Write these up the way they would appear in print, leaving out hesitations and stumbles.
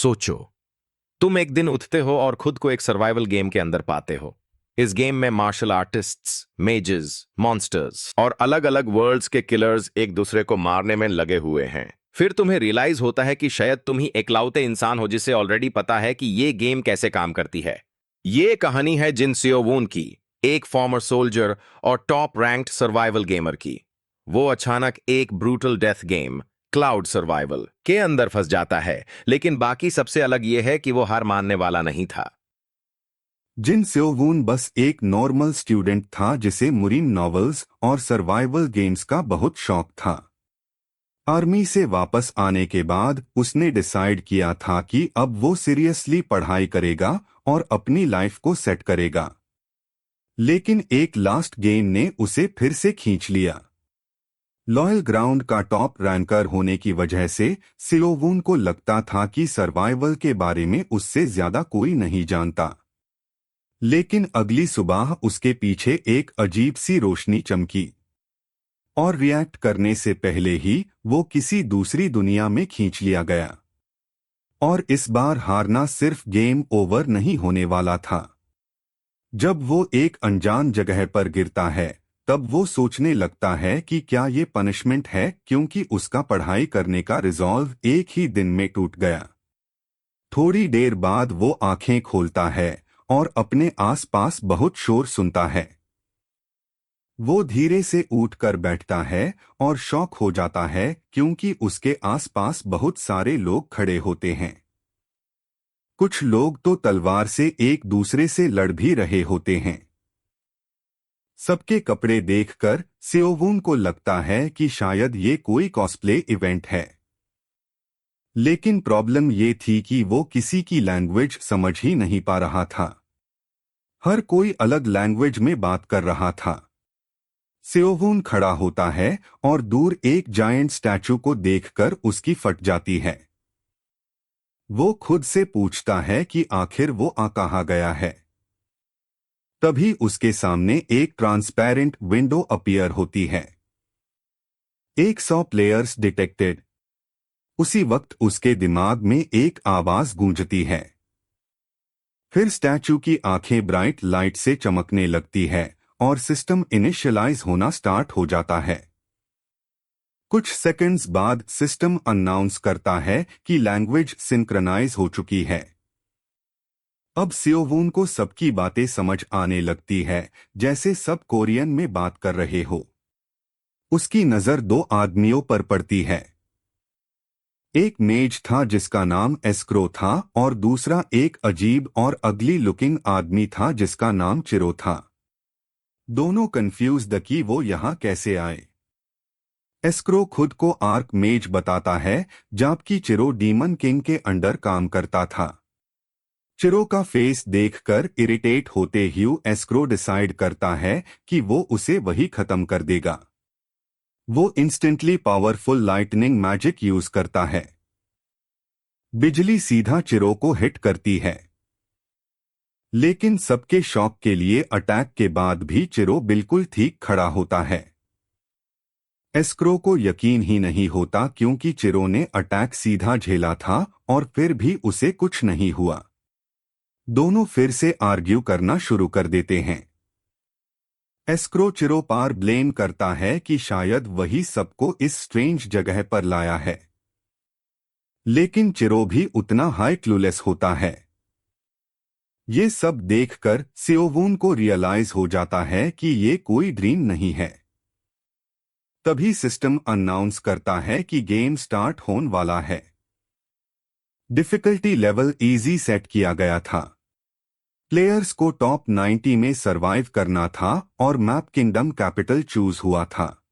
सोचो, तुम एक दिन उठते हो और खुद को एक सर्वाइवल गेम के अंदर पाते हो। इस गेम में मार्शल आर्टिस्ट्स, मेजेस, मॉन्स्टर्स और अलग अलग वर्ल्ड्स के किलर्स एक दूसरे को मारने में लगे हुए हैं। फिर तुम्हें रियलाइज होता है कि शायद तुम ही एकलौते इंसान हो जिसे ऑलरेडी पता है कि ये गेम कैसे काम करती है। ये कहानी है जिन सियोवून की, एक फॉर्मर सोल्जर और टॉप रैंक्ड सर्वाइवल गेमर की। वो अचानक एक brutal death game, cloud survival के अंदर फंस जाता है, लेकिन बाकी सबसे अलग यह है कि वो हार मानने वाला नहीं था। जिन स्योवून बस एक नॉर्मल स्टूडेंट था जिसे मरीन नॉवेल्स और सर्वाइवल गेम्स का बहुत शौक था। आर्मी से वापस आने के बाद उसने डिसाइड किया था कि अब वो सीरियसली पढ़ाई करेगा और अपनी लाइफ को सेट करेगा। लेकिन एक लास्ट गेम ने उसे फिर से खींच लिया। लॉयल ग्राउंड का टॉप रैंकर होने की वजह से सियोवून को लगता था कि सर्वाइवल के बारे में उससे ज्यादा कोई नहीं जानता। लेकिन अगली सुबह उसके पीछे एक अजीब सी रोशनी चमकी और रिएक्ट करने से पहले ही वो किसी दूसरी दुनिया में खींच लिया गया। और इस बार हारना सिर्फ गेम ओवर नहीं होने वाला था। जब वो एक अनजान जगह पर गिरता है तब वो सोचने लगता है कि क्या ये पनिशमेंट है, क्योंकि उसका पढ़ाई करने का रिजॉल्व एक ही दिन में टूट गया। थोड़ी देर बाद वो आंखें खोलता है और अपने आसपास बहुत शोर सुनता है। वो धीरे से उठकर बैठता है और शॉक हो जाता है क्योंकि उसके आसपास बहुत सारे लोग खड़े होते हैं। कुछ लोग तो तलवार से एक दूसरे से लड़ भी रहे होते हैं। सबके कपड़े देखकर सियोवून को लगता है कि शायद ये कोई कॉस्प्ले इवेंट है। लेकिन प्रॉब्लम ये थी कि वो किसी की लैंग्वेज समझ ही नहीं पा रहा था। हर कोई अलग लैंग्वेज में बात कर रहा था। सियोवून खड़ा होता है और दूर एक जायंट स्टैचू को देखकर उसकी फट जाती है। वो खुद से पूछता है कि आखिर वो कहाँ गया है। तभी उसके सामने एक ट्रांसपेरेंट विंडो अपीयर होती है। 100 प्लेयर्स डिटेक्टेड। उसी वक्त उसके दिमाग में एक आवाज गूंजती है। फिर स्टैचू की आंखें ब्राइट लाइट से चमकने लगती है और सिस्टम इनिशियलाइज होना स्टार्ट हो जाता है। कुछ सेकंड्स बाद सिस्टम अनाउंस करता है कि लैंग्वेज सिंक्रनाइज हो चुकी है। अब सियोवून को सबकी बातें समझ आने लगती है, जैसे सब कोरियन में बात कर रहे हो। उसकी नजर दो आदमियों पर पड़ती है। एक मेज था जिसका नाम एस्क्रो था और दूसरा एक अजीब और अगली लुकिंग आदमी था जिसका नाम चिरो था। दोनों कंफ्यूज्ड कि वो यहाँ कैसे आए। एस्क्रो खुद को आर्क मेज बताता है, जबकि चिरो डीमन किंग के अंडर काम करता था। चिरो का फेस देखकर इरिटेट होते ह्यू एस्क्रो डिसाइड करता है कि वो उसे वही खत्म कर देगा। वो instantly powerful lightning magic use करता है। बिजली सीधा चिरो को हिट करती है। लेकिन सबके शॉक के लिए अटैक के बाद भी चिरो बिल्कुल ठीक खड़ा होता है। एस्क्रो को यकीन ही नहीं होता क्योंकि चिरो ने अटैक सीधा झेला था और फिर भी उसे कुछ नहीं हुआ। दोनों फिर से आर्ग्यू करना शुरू कर देते हैं। एस्क्रो चिरो पर ब्लेम करता है कि शायद वही सबको इस स्ट्रेंज जगह पर लाया है। लेकिन चिरो भी उतना हाई क्लूलेस होता है। ये सब देखकर सियोवून को रियलाइज हो जाता है कि ये कोई ड्रीम नहीं है। तभी सिस्टम अनाउंस करता है कि गेम स्टार्ट होने वाला है। डिफिकल्टी लेवल इजी सेट किया गया था। प्लेयर्स को टॉप 90 में सरवाइव करना था और मैप किंगडम कैपिटल चूज हुआ था।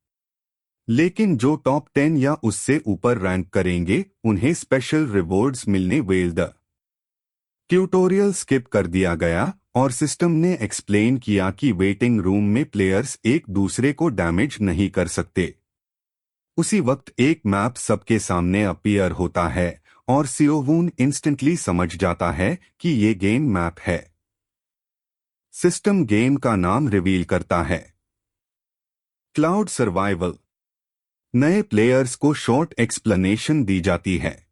लेकिन जो टॉप 10 या उससे ऊपर रैंक करेंगे उन्हें स्पेशल रिवॉर्ड्स मिलने वेल द ट्यूटोरियल स्किप कर दिया गया और सिस्टम ने एक्सप्लेन किया कि वेटिंग रूम में प्लेयर्स एक दूसरे को डैमेज नहीं कर सकते। उसी वक्त एक मैप सबके सामने अपीयर होता है और सियोवून इंस्टेंटली समझ जाता है कि ये गेम मैप है। सिस्टम गेम का नाम रिवील करता है, क्लाउड सर्वाइवल। नए प्लेयर्स को शॉर्ट एक्सप्लेनेशन दी जाती है।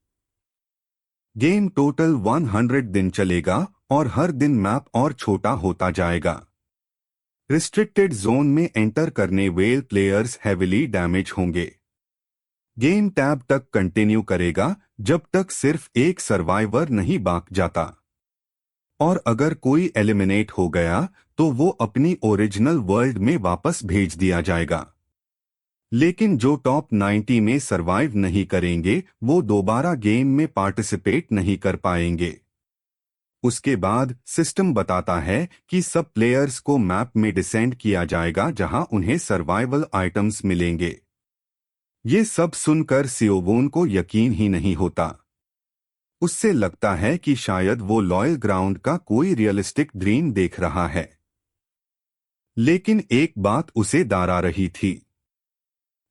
गेम टोटल 100 दिन चलेगा और हर दिन मैप और छोटा होता जाएगा। रिस्ट्रिक्टेड जोन में एंटर करने वेल प्लेयर्स हेविली डैमेज होंगे। गेम टैब तक कंटिन्यू करेगा जब तक सिर्फ एक सर्वाइवर नहीं बाक जाता, और अगर कोई एलिमिनेट हो गया तो वो अपनी ओरिजिनल वर्ल्ड में वापस भेज दिया जाएगा। लेकिन जो टॉप 90 में सरवाइव नहीं करेंगे वो दोबारा गेम में पार्टिसिपेट नहीं कर पाएंगे। उसके बाद सिस्टम बताता है कि सब प्लेयर्स को मैप में डिसेंड किया जाएगा जहां उन्हें सर्वाइवल आइटम्स मिलेंगे। ये सब सुनकर सियोवून को यकीन ही नहीं होता। उससे लगता है कि शायद वो लॉयल ग्राउंड का कोई रियलिस्टिक ड्रीम देख रहा है। लेकिन एक बात उसे डरा रही थी।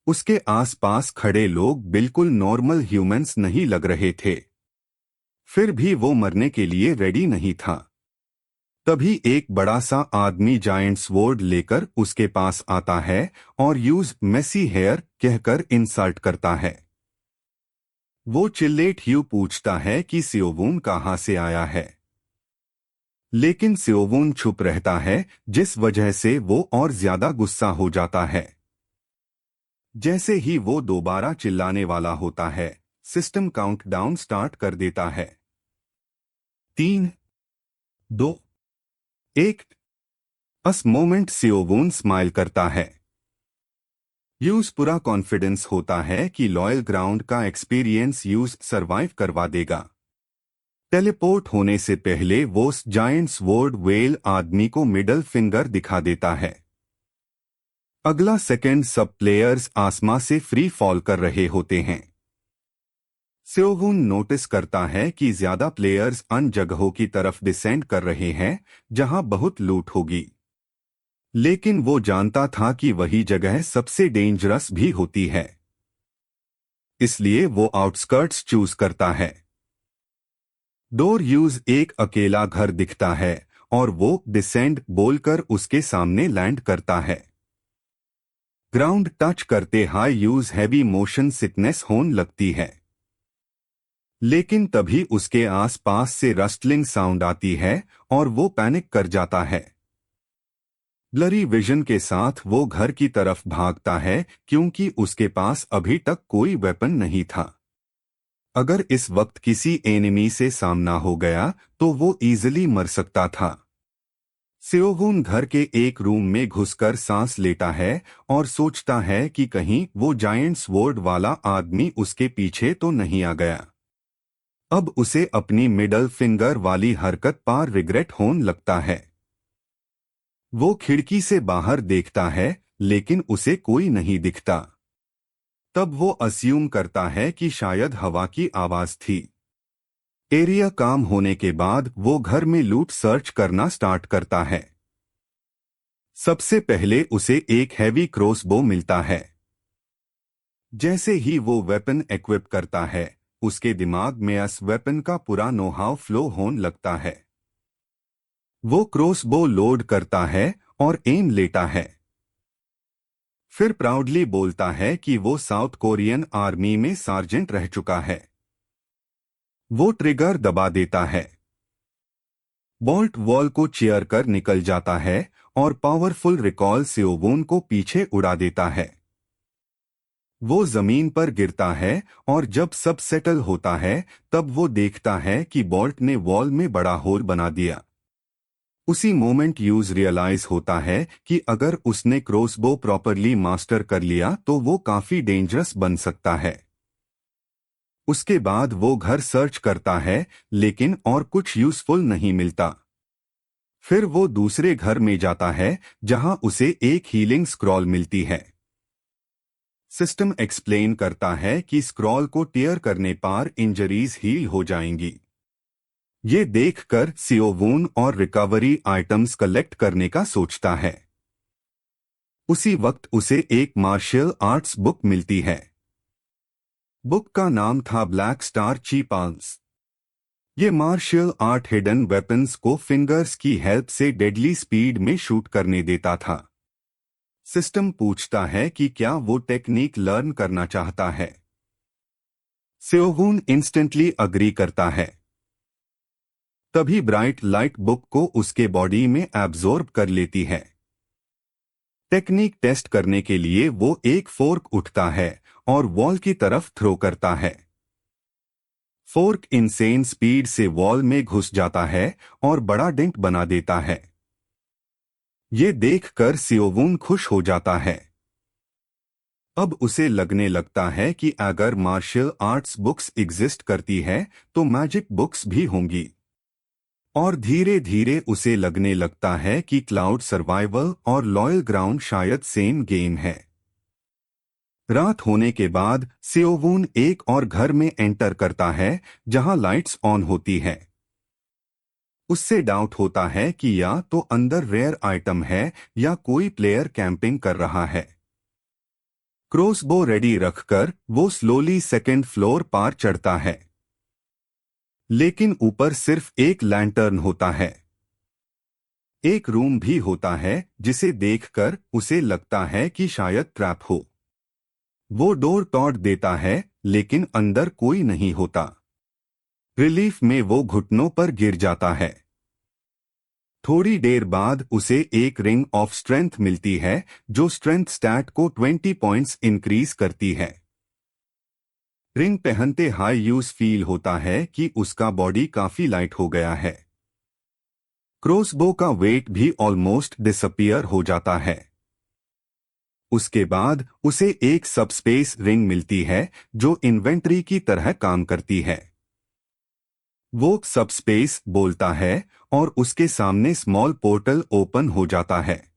उसके आसपास खड़े लोग बिल्कुल नॉर्मल ह्यूमंस नहीं लग रहे थे। फिर भी वो मरने के लिए रेडी नहीं था। तभी एक बड़ा सा आदमी जायंट स्वॉर्ड लेकर उसके पास आता है और यूज मेसी हेयर कहकर इंसल्ट करता है। वो चिल्लेट ह्यू पूछता है कि सियोवून कहाँ से आया है, लेकिन सियोवून छुप रहता है, जिस वजह से वो और ज्यादा गुस्सा हो जाता है। जैसे ही वो दोबारा चिल्लाने वाला होता है, सिस्टम काउंटडाउन स्टार्ट कर देता है। 3, 2, 1। अस मोमेंट सियोवून स्माइल करता है। यूज पूरा कॉन्फिडेंस होता है कि लॉयल ग्राउंड का एक्सपीरियंस यूज सरवाइव करवा देगा। टेलीपोर्ट होने से पहले वो जायंट स्वॉर्ड वेल आदमी को मिडल फिंगर दिखा देता है। अगला सेकंड सब प्लेयर्स आसमां से फ्री फॉल कर रहे होते हैं। सियोवून नोटिस करता है कि ज्यादा प्लेयर्स अन जगहों की तरफ डिसेंड कर रहे हैं जहां बहुत लूट होगी। लेकिन वो जानता था कि वही जगह सबसे डेंजरस भी होती है, इसलिए वो आउटस्कर्ट्स चूज करता है। डोर यूज एक अकेला घर दिखता है और वो डिसेंड बोलकर उसके सामने लैंड करता है। ग्राउंड टच करते high use heavy motion sickness होने लगती है। लेकिन तभी उसके आसपास से रस्टलिंग साउंड आती है और वो पैनिक कर जाता है। ब्लरी विजन के साथ वो घर की तरफ भागता है क्योंकि उसके पास अभी तक कोई वेपन नहीं था। अगर इस वक्त किसी एनिमी से सामना हो गया तो वो इजीली मर सकता था। सियोवून घर के एक रूम में घुसकर सांस लेता है और सोचता है कि कहीं वो जायंट स्वॉर्ड वाला आदमी उसके पीछे तो नहीं आ गया। अब उसे अपनी मिडल फिंगर वाली हरकत पर रिग्रेट होने लगता है। वो खिड़की से बाहर देखता है लेकिन उसे कोई नहीं दिखता। तब वो अस्यूम करता है कि शायद हवा की आवाज थी। एरिया काम होने के बाद वो घर में लूट सर्च करना स्टार्ट करता है। सबसे पहले उसे एक हैवी क्रॉसबो मिलता है। जैसे ही वो वेपन इक्विप करता है, उसके दिमाग में इस वेपन का पूरा नोहाव फ्लो होने लगता है। वो क्रॉसबो लोड करता है और एम लेता है। फिर प्राउडली बोलता है कि वो साउथ कोरियन आर्मी में सार्जेंट रह चुका है। वो ट्रिगर दबा देता है। बोल्ट वॉल को चीयर कर निकल जाता है और पावरफुल रिकॉल सियोवून को पीछे उड़ा देता है। वो जमीन पर गिरता है और जब सब सेटल होता है तब वो देखता है कि बोल्ट ने वॉल में बड़ा होल बना दिया। उसी मोमेंट यूज रियलाइज होता है कि अगर उसने क्रॉसबो प्रॉपरली मास्टर कर लिया तो वो काफी डेंजरस बन सकता है। उसके बाद वो घर सर्च करता है लेकिन और कुछ यूजफुल नहीं मिलता। फिर वो दूसरे घर में जाता है जहां उसे एक हीलिंग स्क्रॉल मिलती है। सिस्टम एक्सप्लेन करता है कि स्क्रॉल को टियर करने पर इंजरीज हील हो जाएंगी। ये देखकर सियोवून और रिकवरी आइटम्स कलेक्ट करने का सोचता है। उसी वक्त उसे एक मार्शल आर्ट्स बुक मिलती है। बुक का नाम था ब्लैक स्टार ची पाल्म्स। ये मार्शल आर्ट हिडन वेपन्स को फिंगर्स की हेल्प से डेडली स्पीड में शूट करने देता था। सिस्टम पूछता है कि क्या वो टेक्निक लर्न करना चाहता है। सियोवून इंस्टेंटली अग्री करता है। तभी ब्राइट लाइट बुक को उसके बॉडी में एब्जॉर्ब कर लेती है। टेक्निक टेस्ट करने के लिए वो एक फोर्क उठता है और वॉल की तरफ थ्रो करता है। फोर्क इनसेन स्पीड से वॉल में घुस जाता है और बड़ा डेंट बना देता है। ये देखकर सियोवून खुश हो जाता है। अब उसे लगने लगता है कि अगर मार्शल आर्ट्स बुक्स एग्जिस्ट करती है तो मैजिक बुक्स भी होंगी। और धीरे धीरे उसे लगने लगता है कि क्लाउड सर्वाइवल और लॉयल ग्राउंड शायद सेम गेम है। रात होने के बाद सियोवून एक और घर में एंटर करता है जहां लाइट्स ऑन होती है। उससे डाउट होता है कि या तो अंदर रेयर आइटम है या कोई प्लेयर कैंपिंग कर रहा है। क्रॉसबो रेडी रखकर वो स्लोली सेकेंड फ्लोर पार चढ़ता है, लेकिन ऊपर सिर्फ एक लैंटर्न होता है। एक रूम भी होता है जिसे देखकर उसे लगता है कि शायद ट्रैप हो। वो डोर तोड़ देता है लेकिन अंदर कोई नहीं होता। रिलीफ में वो घुटनों पर गिर जाता है। थोड़ी देर बाद उसे एक रिंग ऑफ स्ट्रेंथ मिलती है जो स्ट्रेंथ स्टैट को 20 पॉइंट्स इंक्रीज करती है। रिंग पहनते हाई यूज फील होता है कि उसका बॉडी काफी लाइट हो गया है। क्रॉसबो का वेट भी ऑलमोस्ट डिसअपियर हो जाता है। उसके बाद उसे एक सबस्पेस रिंग मिलती है जो इन्वेंटरी की तरह काम करती है। वो सबस्पेस बोलता है और उसके सामने स्मॉल पोर्टल ओपन हो जाता है।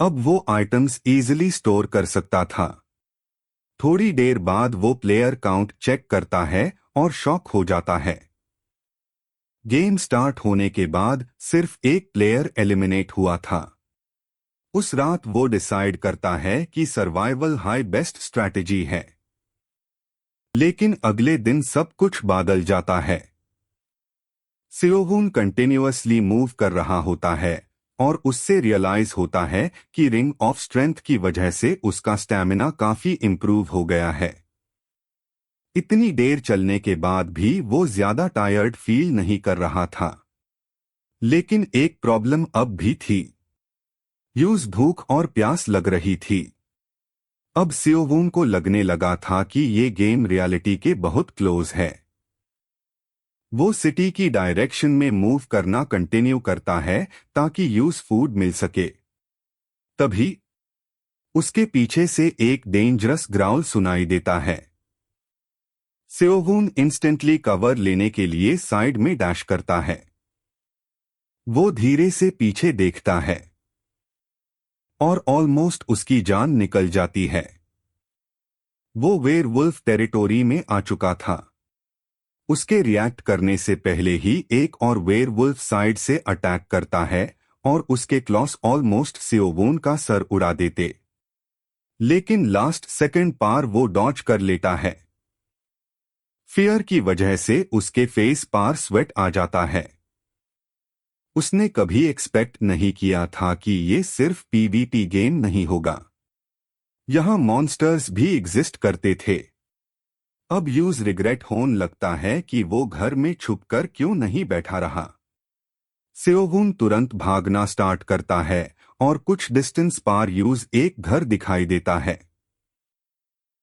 अब वो आइटम्स इजीली स्टोर कर सकता था। थोड़ी देर बाद वो प्लेयर काउंट चेक करता है और शॉक हो जाता है। गेम स्टार्ट होने के बाद सिर्फ एक प्लेयर एलिमिनेट हुआ था। उस रात वो डिसाइड करता है कि सर्वाइवल हाई बेस्ट स्ट्रैटेजी है। लेकिन अगले दिन सब कुछ बदल जाता है। सियोवून कंटिन्यूअसली मूव कर रहा होता है और उससे रियलाइज होता है कि रिंग ऑफ स्ट्रेंथ की वजह से उसका स्टैमिना काफी इंप्रूव हो गया है। इतनी देर चलने के बाद भी वो ज्यादा टायर्ड फील नहीं कर रहा था। लेकिन एक प्रॉब्लम अब भी थी। यूज भूख और प्यास लग रही थी। अब सियोवून को लगने लगा था कि ये गेम रियलिटी के बहुत क्लोज है। वो सिटी की डायरेक्शन में मूव करना कंटिन्यू करता है ताकि यूज फूड मिल सके। तभी उसके पीछे से एक डेंजरस ग्राउल सुनाई देता है। सियोवून इंस्टेंटली कवर लेने के लिए साइड में डैश करता है। वो धीरे से पीछे देखता है और ऑलमोस्ट उसकी जान निकल जाती है। वो वेयरवुल्फ टेरिटोरी में आ चुका था। उसके रिएक्ट करने से पहले ही एक और वेयरवुल्फ साइड से अटैक करता है और उसके क्लॉस ऑलमोस्ट सियोवून का सर उड़ा देते। लेकिन लास्ट सेकंड पार वो डॉज कर लेता है। फियर की वजह से उसके फेस पार स्वेट आ जाता है। उसने कभी एक्सपेक्ट नहीं किया था कि ये सिर्फ पीवीपी गेम नहीं होगा। यहां मॉन्स्टर्स भी एग्जिस्ट करते थे। अब यूज रिग्रेट होने लगता है कि वो घर में छुपकर क्यों नहीं बैठा रहा। सियोवून तुरंत भागना स्टार्ट करता है और कुछ डिस्टेंस पार यूज एक घर दिखाई देता है।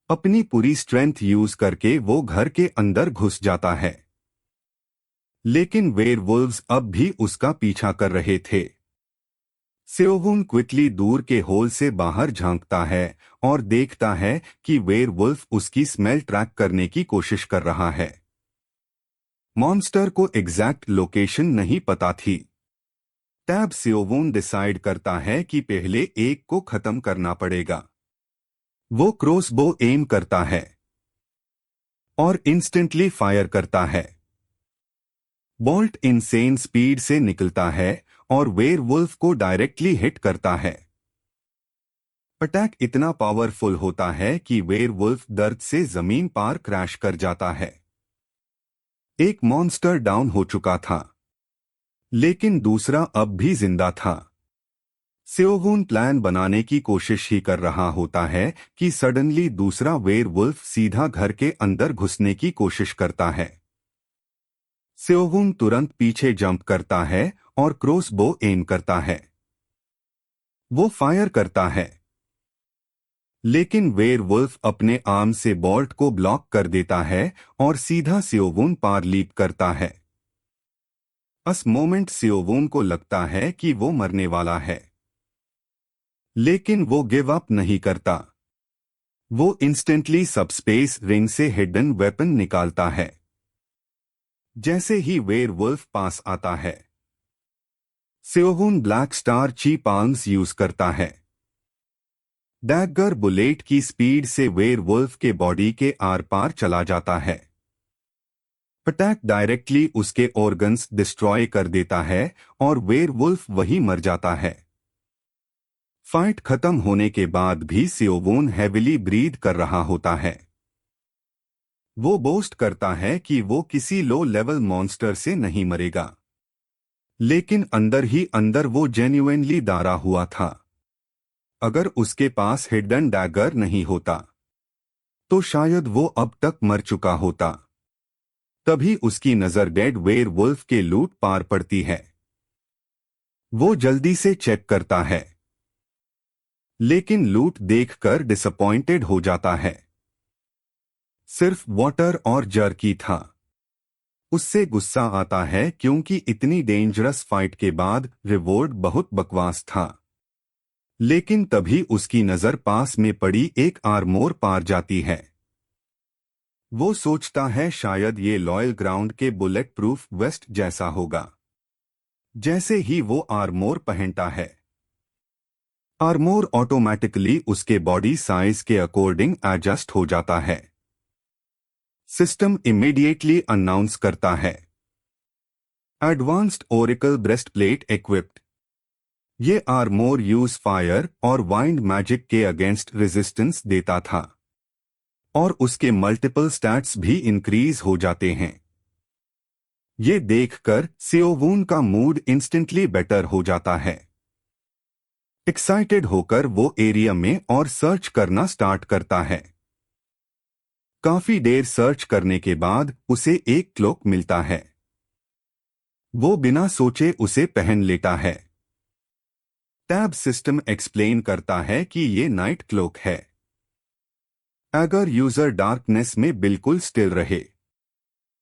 अपनी पूरी स्ट्रेंथ यूज करके वो घर के अंदर घुस जाता है। लेकिन वेयरवुल्व्स अब भी उसका पीछा कर रहे थे। सियोवून क्विकली दूर के होल से बाहर झांकता है और देखता है कि वेयरवुल्फ उसकी स्मेल ट्रैक करने की कोशिश कर रहा है। मॉन्स्टर को एग्जैक्ट लोकेशन नहीं पता थी। तब सियोवून डिसाइड करता है कि पहले एक को खत्म करना पड़ेगा। वो क्रॉसबो एम करता है और इंस्टेंटली फायर करता है। बोल्ट इनसेन स्पीड से निकलता है और वेयरवुल्फ को डायरेक्टली हिट करता है। अटैक इतना पावरफुल होता है कि वेयरवुल्फ दर्द से जमीन पार क्रैश कर जाता है। एक मॉन्स्टर डाउन हो चुका था, लेकिन दूसरा अब भी जिंदा था। सियोवून प्लान बनाने की कोशिश ही कर रहा होता है कि सडनली दूसरा वेयरवुल्फ सीधा घर के अंदर घुसने की कोशिश करता है। सियोवून तुरंत पीछे जंप करता है और क्रॉसबो एम करता है। वो फायर करता है, लेकिन वेयरवुल्फ अपने आर्म से बोल्ट को ब्लॉक कर देता है और सीधा सियोवून पार लीप करता है। उस मोमेंट सियोवून को लगता है कि वो मरने वाला है, लेकिन वो गिव अप नहीं करता। वो इंस्टेंटली सबस्पेस रिंग से हिडन वेपन निकालता है। जैसे ही वेयरवुल्फ पास आता है, सियोवून ब्लैक स्टार ची पाल्म्स यूज करता है। डैगर बुलेट की स्पीड से वेयरवुल्फ के बॉडी के आर पार चला जाता है। अटैक डायरेक्टली उसके ऑर्गन्स डिस्ट्रॉय कर देता है और वेयरवुल्फ वही मर जाता है। फाइट खत्म होने के बाद भी सियोवून हेविली ब्रीथ कर रहा होता है। वो बोस्ट करता है कि वो किसी लो लेवल मॉन्स्टर से नहीं मरेगा, लेकिन अंदर ही अंदर वो जेन्युइनली डरा हुआ था। अगर उसके पास हिडन डैगर नहीं होता तो शायद वो अब तक मर चुका होता। तभी उसकी नजर डेड वेयरवुल्फ के लूट पार पड़ती है। वो जल्दी से चेक करता है, लेकिन लूट देखकर डिसअपॉइंटेड हो जाता है। सिर्फ वाटर और जर्की था। उससे गुस्सा आता है क्योंकि इतनी डेंजरस फाइट के बाद रिवॉर्ड बहुत बकवास था। लेकिन तभी उसकी नजर पास में पड़ी एक आर्मोर पार जाती है। वो सोचता है शायद ये लॉयल ग्राउंड के बुलेट प्रूफ वेस्ट जैसा होगा। जैसे ही वो आर्मोर पहनता है, आर्मोर ऑटोमेटिकली उसके बॉडी साइज के अकॉर्डिंग एडजस्ट हो जाता है। सिस्टम इमीडिएटली अनाउंस करता है, एडवांस्ड ओरेकल ब्रेस्टप्लेट इक्विप्ड। ये आर्मोर यूज फायर और वाइंड मैजिक के अगेंस्ट रेजिस्टेंस देता था और उसके मल्टीपल स्टैट्स भी इंक्रीज हो जाते हैं। ये देखकर सियोवून का मूड इंस्टेंटली बेटर हो जाता है। एक्साइटेड होकर वो एरिया में और सर्च करना स्टार्ट करता है। काफी देर सर्च करने के बाद उसे एक क्लोक मिलता है। वो बिना सोचे उसे पहन लेता है। टैब सिस्टम एक्सप्लेन करता है कि ये नाइट क्लोक है। अगर यूजर डार्कनेस में बिल्कुल स्टिल रहे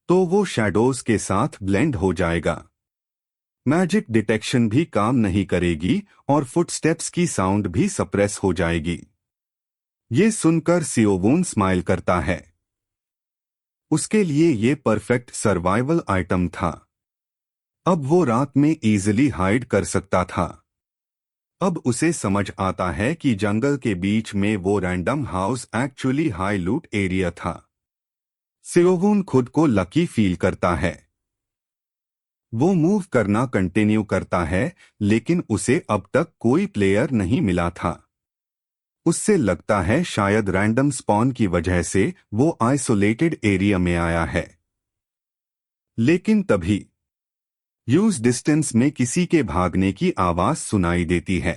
तो वो शैडोज के साथ ब्लेंड हो जाएगा। मैजिक डिटेक्शन भी काम नहीं करेगी और फुटस्टेप्स की साउंड भी सप्रेस हो जाएगी। ये सुनकर सियोवून स्माइल करता है। उसके लिए ये परफेक्ट सर्वाइवल आइटम था। अब वो रात में इजीली हाइड कर सकता था। अब उसे समझ आता है कि जंगल के बीच में वो रैंडम हाउस एक्चुअली हाई लूट एरिया था। सियोवून खुद को लकी फील करता है। वो मूव करना कंटिन्यू करता है, लेकिन उसे अब तक कोई प्लेयर नहीं मिला था। उससे लगता है शायद रैंडम स्पॉन की वजह से वो आइसोलेटेड एरिया में आया है। लेकिन तभी यूज डिस्टेंस में किसी के भागने की आवाज सुनाई देती है।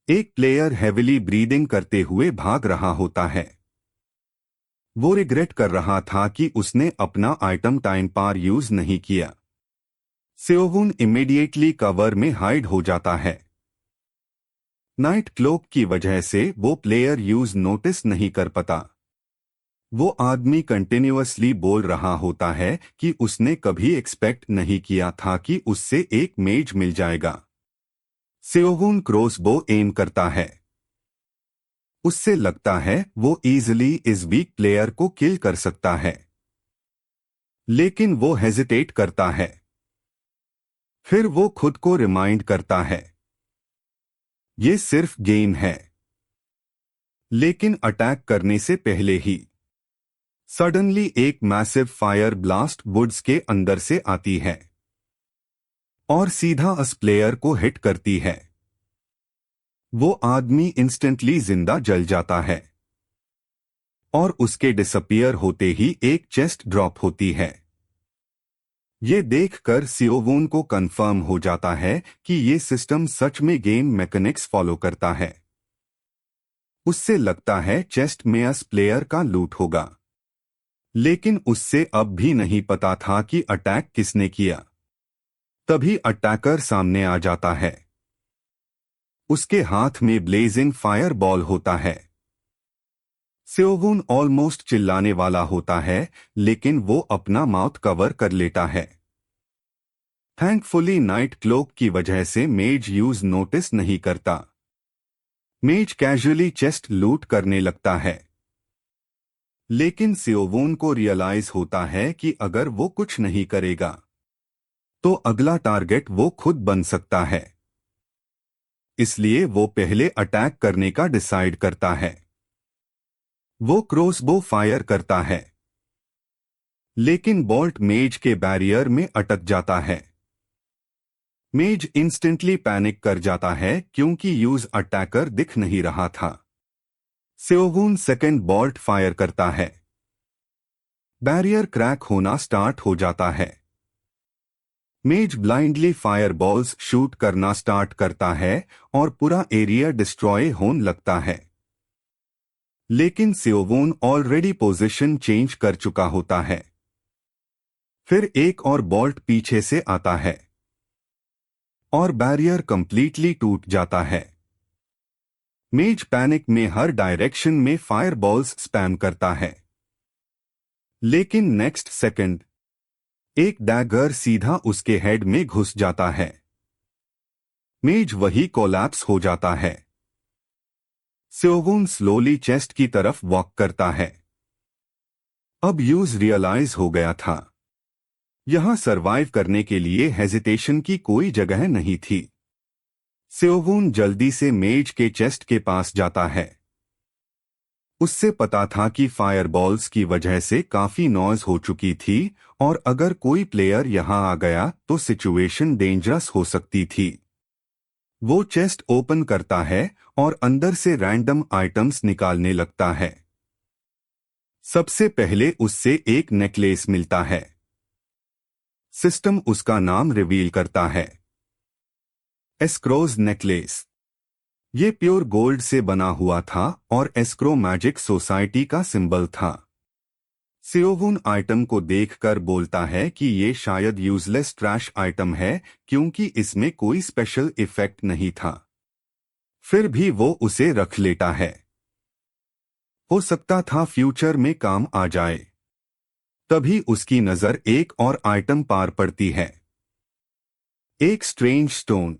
एक प्लेयर हेविली ब्रीदिंग करते हुए भाग रहा होता है। वो रिग्रेट कर रहा था कि उसने अपना आइटम टाइम पार यूज नहीं किया। सियोवून इमीडिएटली कवर में हाइड हो जाता है। नाइट क्लोक की वजह से वो प्लेयर यूज नोटिस नहीं कर पाता। वो आदमी कंटिन्यूअसली बोल रहा होता है कि उसने कभी एक्सपेक्ट नहीं किया था कि उससे एक मेज मिल जाएगा। सियोवून क्रॉसबो एम करता है। उससे लगता है वो इजीली इस वीक प्लेयर को किल कर सकता है, लेकिन वो हेजिटेट करता है। फिर वो खुद को रिमाइंड करता है, ये सिर्फ गेम है। लेकिन अटैक करने से पहले ही सडनली एक मैसिव फायर ब्लास्ट वुड्स के अंदर से आती है और सीधा उस प्लेयर को हिट करती है। वो आदमी इंस्टेंटली जिंदा जल जाता है और उसके डिसअपियर होते ही एक चेस्ट ड्रॉप होती है। ये देखकर सियोवून को कंफर्म हो जाता है कि ये सिस्टम सच में गेम मैकेनिक्स फॉलो करता है। उससे लगता है चेस्ट में उस प्लेयर का लूट होगा। लेकिन उससे अब भी नहीं पता था कि अटैक किसने किया। तभी अटैकर सामने आ जाता है। उसके हाथ में ब्लेजिंग फायर बॉल होता है। सेओवून ऑलमोस्ट चिल्लाने वाला होता है, लेकिन वो अपना माउथ कवर कर लेता है। थैंकफुली नाइट क्लोक की वजह से मेज यूज नोटिस नहीं करता। मेज कैजुअली चेस्ट लूट करने लगता है। लेकिन सेओवून को रियलाइज होता है कि अगर वो कुछ नहीं करेगा तो अगला टारगेट वो खुद बन सकता है। इसलिए वो पहले अटैक करने का डिसाइड करता है। वो क्रॉसबो फायर करता है, लेकिन बोल्ट मेज के बैरियर में अटक जाता है। मेज इंस्टेंटली पैनिक कर जाता है क्योंकि यूज अटैकर दिख नहीं रहा था। सेओवून सेकंड बोल्ट फायर करता है। बैरियर क्रैक होना स्टार्ट हो जाता है। मेज ब्लाइंडली फायर बॉल्स शूट करना स्टार्ट करता है और पूरा एरिया डिस्ट्रॉय होने लगता है। लेकिन सेओवून ऑलरेडी पोजीशन चेंज कर चुका होता है। फिर एक और बोल्ट पीछे से आता है और बैरियर कंप्लीटली टूट जाता है। मेज पैनिक में हर डायरेक्शन में फायर बॉल्स स्पैम करता है। लेकिन नेक्स्ट सेकंड एक डैगर सीधा उसके हेड में घुस जाता है। मेज वही कोलैप्स हो जाता है। सेओवून स्लोली चेस्ट की तरफ वॉक करता है। अब यूज रियलाइज हो गया था। यहां सरवाइव करने के लिए हेजिटेशन की कोई जगह नहीं थी। सेओवून जल्दी से मेज के चेस्ट के पास जाता है। उससे पता था कि फायरबॉल्स की वजह से काफी नॉइज हो चुकी थी और अगर कोई प्लेयर यहां आ गया तो सिचुएशन डेंजरस हो सकती थी। वो चेस्ट ओपन करता है और अंदर से रैंडम आइटम्स निकालने लगता है। सबसे पहले उससे एक नेकलेस मिलता है। सिस्टम उसका नाम रिवील करता है, एस्क्रोज नेकलेस। ये प्योर गोल्ड से बना हुआ था और एस्क्रो मैजिक सोसाइटी का सिंबल था। सेओवून आइटम को देखकर बोलता है कि ये शायद यूजलेस ट्रैश आइटम है क्योंकि इसमें कोई स्पेशल इफेक्ट नहीं था। फिर भी वो उसे रख लेता है। हो सकता था फ्यूचर में काम आ जाए। तभी उसकी नजर एक और आइटम पार पड़ती है, एक स्ट्रेंज स्टोन।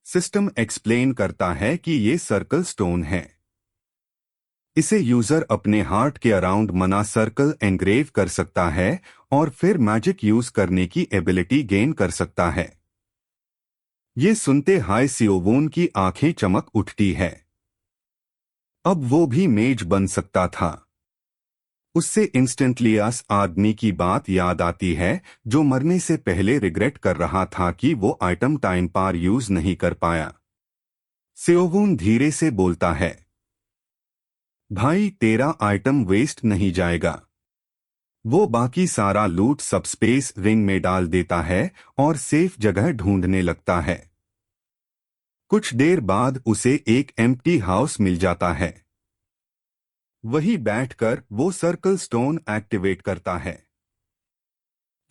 सिस्टम एक्सप्लेन करता है कि ये सर्कल स्टोन है। इसे यूजर अपने हार्ट के अराउंड मना सर्कल एनग्रेव कर सकता है और फिर मैजिक यूज करने की एबिलिटी गेन कर सकता है। ये सुनते हाय सेओवून की आंखें चमक उठती है। अब वो भी मेज बन सकता था। उससे इंस्टेंटलियस आदमी की बात याद आती है जो मरने से पहले रिग्रेट कर रहा था कि वो आइटम टाइम पार यूज नहीं कर पाया। सेओवून धीरे से बोलता है, भाई तेरा आइटम वेस्ट नहीं जाएगा। वो बाकी सारा लूट सबस्पेस रिंग में डाल देता है और सेफ जगह ढूंढने लगता है। कुछ देर बाद उसे एक एम्प्टी हाउस मिल जाता है। वही बैठकर वो सर्कल स्टोन एक्टिवेट करता है।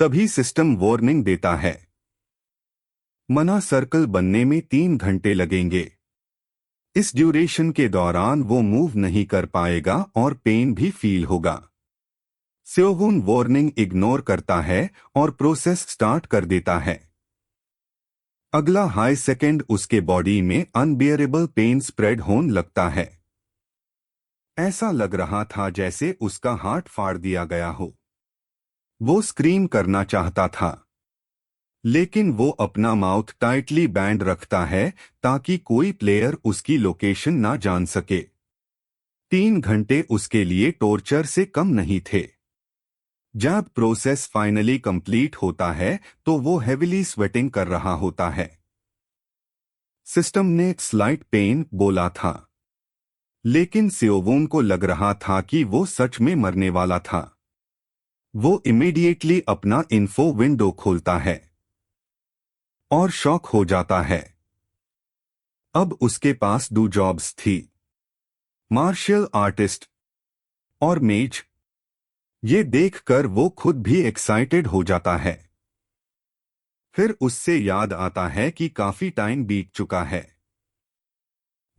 तभी सिस्टम वार्निंग देता है, मना सर्कल बनने में 3 घंटे लगेंगे। इस ड्यूरेशन के दौरान वो मूव नहीं कर पाएगा और पेन भी फील होगा। सेओवून वार्निंग इग्नोर करता है और प्रोसेस स्टार्ट कर देता है। अगला हाई सेकेंड उसके बॉडी में अनबियरेबल पेन स्प्रेड होने लगता है। ऐसा लग रहा था जैसे उसका हार्ट फाड़ दिया गया हो। वो स्क्रीम करना चाहता था, लेकिन वो अपना माउथ टाइटली बैंड रखता है ताकि कोई प्लेयर उसकी लोकेशन ना जान सके। 3 घंटे उसके लिए टॉर्चर से कम नहीं थे। जब प्रोसेस फाइनली कंप्लीट होता है तो वो हेविली स्वेटिंग कर रहा होता है। सिस्टम ने स्लाइट पेन बोला था, लेकिन सेओवून को लग रहा था कि वो सच में मरने वाला था। वो इमीडिएटली अपना इन्फो विंडो खोलता है और शॉक हो जाता है। अब उसके पास 2 जॉब्स थी, मार्शल आर्टिस्ट और मेज। ये देखकर वो खुद भी एक्साइटेड हो जाता है। फिर उससे याद आता है कि काफी टाइम बीत चुका है।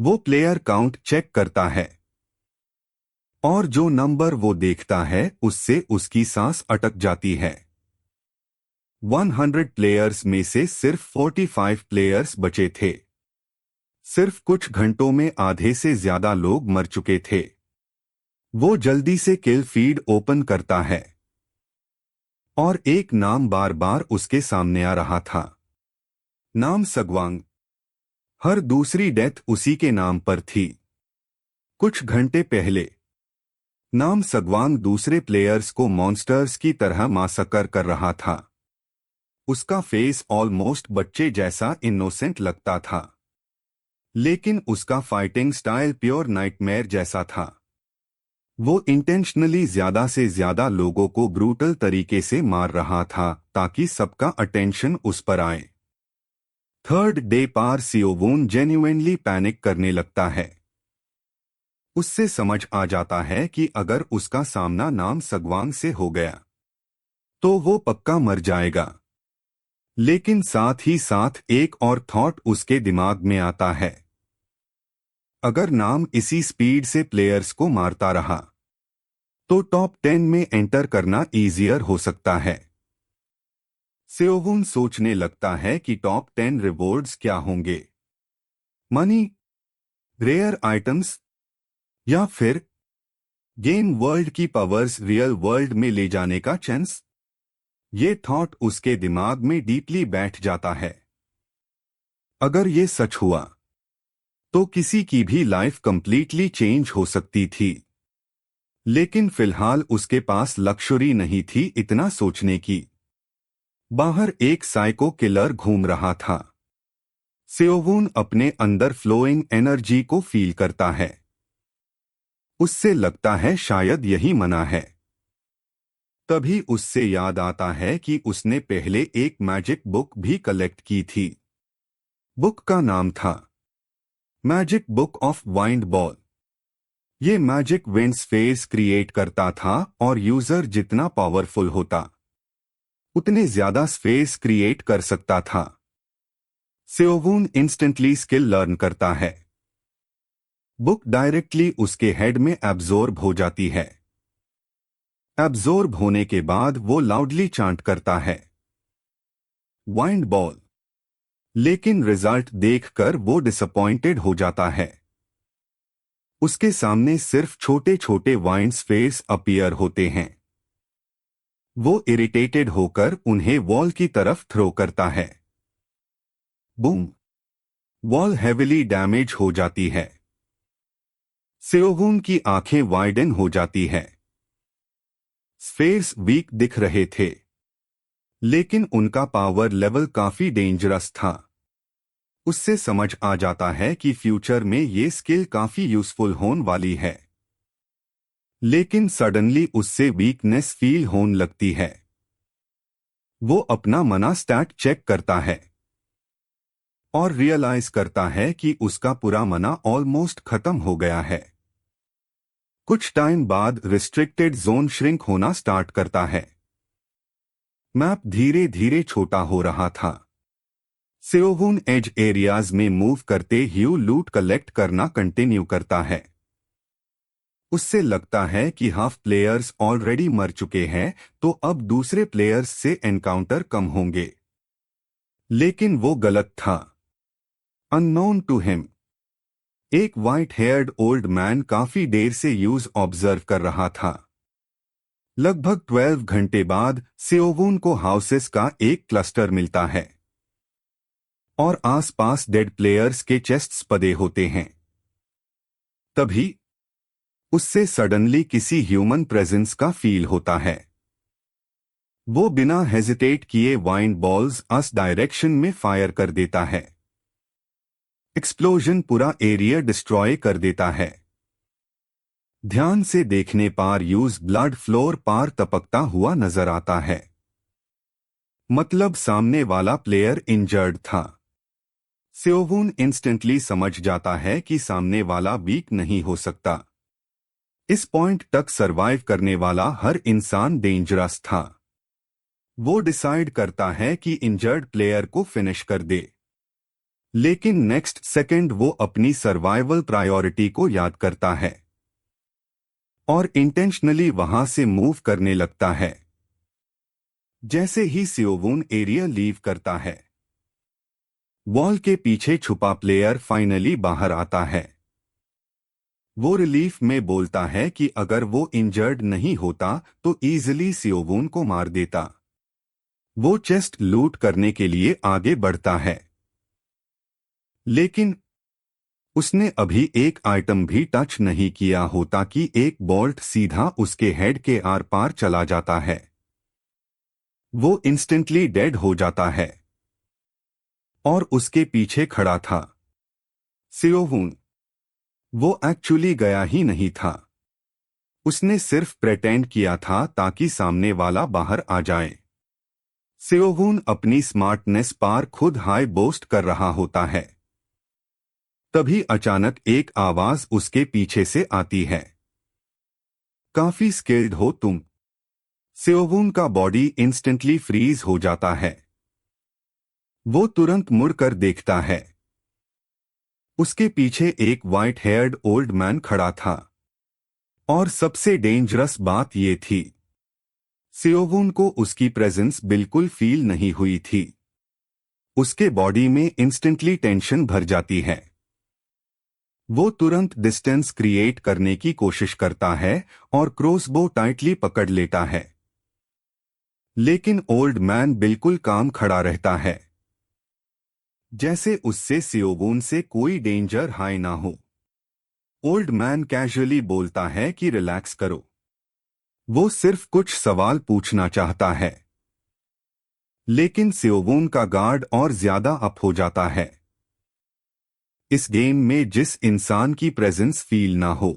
वो प्लेयर काउंट चेक करता है और जो नंबर वो देखता है उससे उसकी सांस अटक जाती है। 100 प्लेयर्स में से सिर्फ 45 प्लेयर्स बचे थे। सिर्फ कुछ घंटों में आधे से ज्यादा लोग मर चुके थे। वो जल्दी से किल फीड ओपन करता है और एक नाम बार बार उसके सामने आ रहा था। नाम सगवांग। हर दूसरी डेथ उसी के नाम पर थी। कुछ घंटे पहले नाम सगवांग दूसरे प्लेयर्स को मॉन्स्टर्स की तरह मासकर कर रहा था। उसका फेस ऑलमोस्ट बच्चे जैसा इनोसेंट लगता था, लेकिन उसका फाइटिंग स्टाइल प्योर नाइटमेयर जैसा था। वो इंटेंशनली ज्यादा से ज्यादा लोगों को ब्रूटल तरीके से मार रहा था ताकि सबका अटेंशन उस पर आए। थर्ड डे पार सियोवून जेन्युइनली पैनिक करने लगता है। उससे समझ आ जाता है कि अगर उसका सामना नाम सगवांग से हो गया तो वो पक्का मर जाएगा। लेकिन साथ ही साथ एक और थॉट उसके दिमाग में आता है। अगर नाम इसी स्पीड से प्लेयर्स को मारता रहा तो टॉप 10 में एंटर करना इजियर हो सकता है। सियोवून सोचने लगता है कि टॉप 10 रिवॉर्ड्स क्या होंगे। मनी, रेयर आइटम्स, या फिर गेम वर्ल्ड की पावर्स रियल वर्ल्ड में ले जाने का चांस। ये थॉट उसके दिमाग में डीपली बैठ जाता है। अगर ये सच हुआ तो किसी की भी लाइफ कंप्लीटली चेंज हो सकती थी। लेकिन फिलहाल उसके पास लक्ष्योरी नहीं थी इतना सोचने की। बाहर एक साइको किलर घूम रहा था। सियोवून अपने अंदर फ्लोइंग एनर्जी को फील करता है। उससे लगता है शायद यही मना है। तभी उससे याद आता है कि उसने पहले एक मैजिक बुक भी कलेक्ट की थी। बुक का नाम था magic book of wind ball. ये मैजिक विंड्स फेज क्रिएट करता था और यूजर जितना पावरफुल होता उतने ज्यादा स्पेस क्रिएट कर सकता था। सियोवून इंस्टेंटली स्किल लर्न करता है। बुक डायरेक्टली उसके हेड में एब्जॉर्ब हो जाती है। एब्जॉर्ब होने के बाद वो लाउडली चांट करता है वाइंड बॉल। लेकिन रिजल्ट देखकर वो डिसअपॉइंटेड हो जाता है। उसके सामने सिर्फ छोटे छोटे वाइंड स्फेयर्स अपीयर होते हैं। वो इरिटेटेड होकर उन्हें वॉल की तरफ थ्रो करता है। बूम! वॉल हेविली डैमेज हो जाती है। सियोवून की आंखें वाइडन हो जाती है। स्फेयर्स वीक दिख रहे थे, लेकिन उनका पावर लेवल काफी डेंजरस था। उससे समझ आ जाता है कि फ्यूचर में ये स्किल काफी यूजफुल होने वाली है। लेकिन सडनली उससे वीकनेस फील होने लगती है। वो अपना मना स्टैट चेक करता है और रियलाइज करता है कि उसका पूरा मना ऑलमोस्ट खत्म हो गया है। कुछ टाइम बाद रिस्ट्रिक्टेड जोन श्रिंक होना स्टार्ट करता है। मैप धीरे धीरे छोटा हो रहा था। सियोवून एज एरियाज में मूव करते ह्यू लूट कलेक्ट करना कंटिन्यू करता है। उससे लगता है कि हाफ प्लेयर्स ऑलरेडी मर चुके हैं तो अब दूसरे प्लेयर्स से एनकाउंटर कम होंगे। लेकिन वो गलत था। अननोन टू हिम एक व्हाइट हेयर्ड ओल्ड मैन काफी देर से यूज ऑब्जर्व कर रहा था। लगभग 12 घंटे बाद सियोवून को हाउसेस का एक क्लस्टर मिलता है और आसपास डेड प्लेयर्स के चेस्ट्स पदे होते हैं। तभी उससे सडनली किसी ह्यूमन प्रेजेंस का फील होता है। वो बिना हेजिटेट किए वाइंड बॉल्स अस डायरेक्शन में फायर कर देता है। एक्सप्लोजन पूरा एरिया डिस्ट्रॉय कर देता है। ध्यान से देखने पार यूज ब्लड फ्लोर पार टपकता हुआ नजर आता है। मतलब सामने वाला प्लेयर इंजर्ड था। सियोवून इंस्टेंटली समझ जाता है कि सामने वाला वीक नहीं हो सकता। इस पॉइंट तक सरवाइव करने वाला हर इंसान डेंजरस था। वो डिसाइड करता है कि इंजर्ड प्लेयर को फिनिश कर दे, लेकिन नेक्स्ट सेकंड वो अपनी सर्वाइवल प्रायोरिटी को याद करता है और इंटेंशनली वहां से मूव करने लगता है। जैसे ही सियोवून एरिया लीव करता है, वॉल के पीछे छुपा प्लेयर फाइनली बाहर आता है। वो रिलीफ में बोलता है कि अगर वो इंजर्ड नहीं होता तो इजीली सियोवून को मार देता। वो चेस्ट लूट करने के लिए आगे बढ़ता है, लेकिन उसने अभी एक आइटम भी टच नहीं किया होता कि एक बोल्ट सीधा उसके हेड के आर पार चला जाता है। वो इंस्टेंटली डेड हो जाता है और उसके पीछे खड़ा था सियोवून। वो एक्चुअली गया ही नहीं था, उसने सिर्फ प्रेटेंड किया था ताकि सामने वाला बाहर आ जाए। सियोवून अपनी स्मार्टनेस पर खुद हाई बोस्ट कर रहा होता है। तभी अचानक एक आवाज उसके पीछे से आती है, काफी स्किल्ड हो तुम। सियोवून का बॉडी इंस्टेंटली फ्रीज हो जाता है। वो तुरंत मुड़कर देखता है, उसके पीछे एक वाइट हेयर्ड ओल्ड मैन खड़ा था। और सबसे डेंजरस बात ये थी, सियोवून को उसकी प्रेजेंस बिल्कुल फील नहीं हुई थी। उसके बॉडी में इंस्टेंटली टेंशन भर जाती है। वो तुरंत डिस्टेंस क्रिएट करने की कोशिश करता है और क्रॉसबो टाइटली पकड़ लेता है, लेकिन ओल्ड मैन बिल्कुल काम खड़ा रहता है, जैसे उससे सियोवून से कोई डेंजर हाई ना हो। ओल्ड मैन कैजुअली बोलता है कि रिलैक्स करो, वो सिर्फ कुछ सवाल पूछना चाहता है। लेकिन सियोवून का गार्ड और ज्यादा अप हो जाता है। इस गेम में जिस इंसान की प्रेजेंस फील ना हो,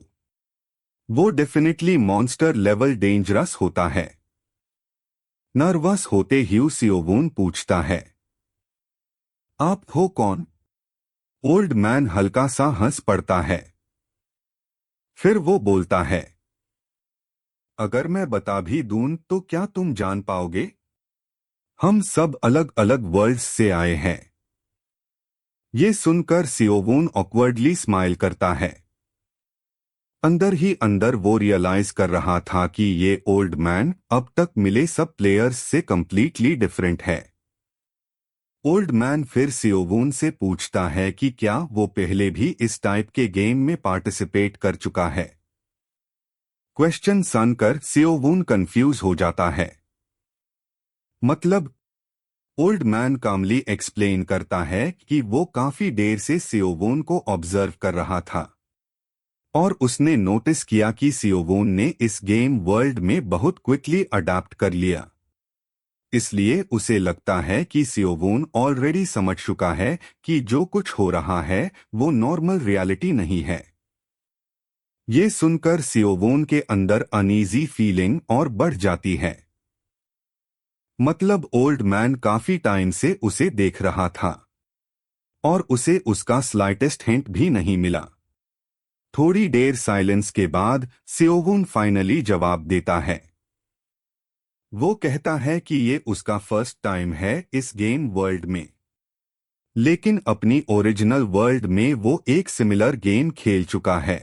वो डेफिनेटली मॉन्स्टर लेवल डेंजरस होता है। नर्वस होते ही सियोवून पूछता है, आप हो कौन? ओल्ड मैन हल्का सा हंस पड़ता है। फिर वो बोलता है, अगर मैं बता भी दूं तो क्या तुम जान पाओगे? हम सब अलग अलग वर्ल्ड्स से आए हैं। ये सुनकर सियोवून ऑकवर्डली स्माइल करता है। अंदर ही अंदर वो रियलाइज कर रहा था कि ये ओल्ड मैन अब तक मिले सब प्लेयर्स से कंप्लीटली डिफरेंट है। ओल्ड मैन फिर सियोवून से पूछता है कि क्या वो पहले भी इस टाइप के गेम में पार्टिसिपेट कर चुका है। क्वेश्चन सुनकर सियोवून कंफ्यूज हो जाता है। मतलब? ओल्ड मैन कामली एक्सप्लेन करता है कि वो काफी देर से सियोवून को ऑब्जर्व कर रहा था और उसने नोटिस किया कि सियोवून ने इस गेम वर्ल्ड में बहुत क्विकली अडैप्ट कर लिया। इसलिए उसे लगता है कि सियोवून ऑलरेडी समझ चुका है कि जो कुछ हो रहा है वो नॉर्मल रियलिटी नहीं है। ये सुनकर सियोवून के अंदर अनईजी फीलिंग और बढ़ जाती है। मतलब ओल्ड मैन काफी टाइम से उसे देख रहा था और उसे उसका स्लाइटेस्ट हिंट भी नहीं मिला। थोड़ी देर साइलेंस के बाद सियोवून फाइनली जवाब देता है। वो कहता है कि ये उसका फर्स्ट टाइम है इस गेम वर्ल्ड में, लेकिन अपनी ओरिजिनल वर्ल्ड में वो एक सिमिलर गेम खेल चुका है।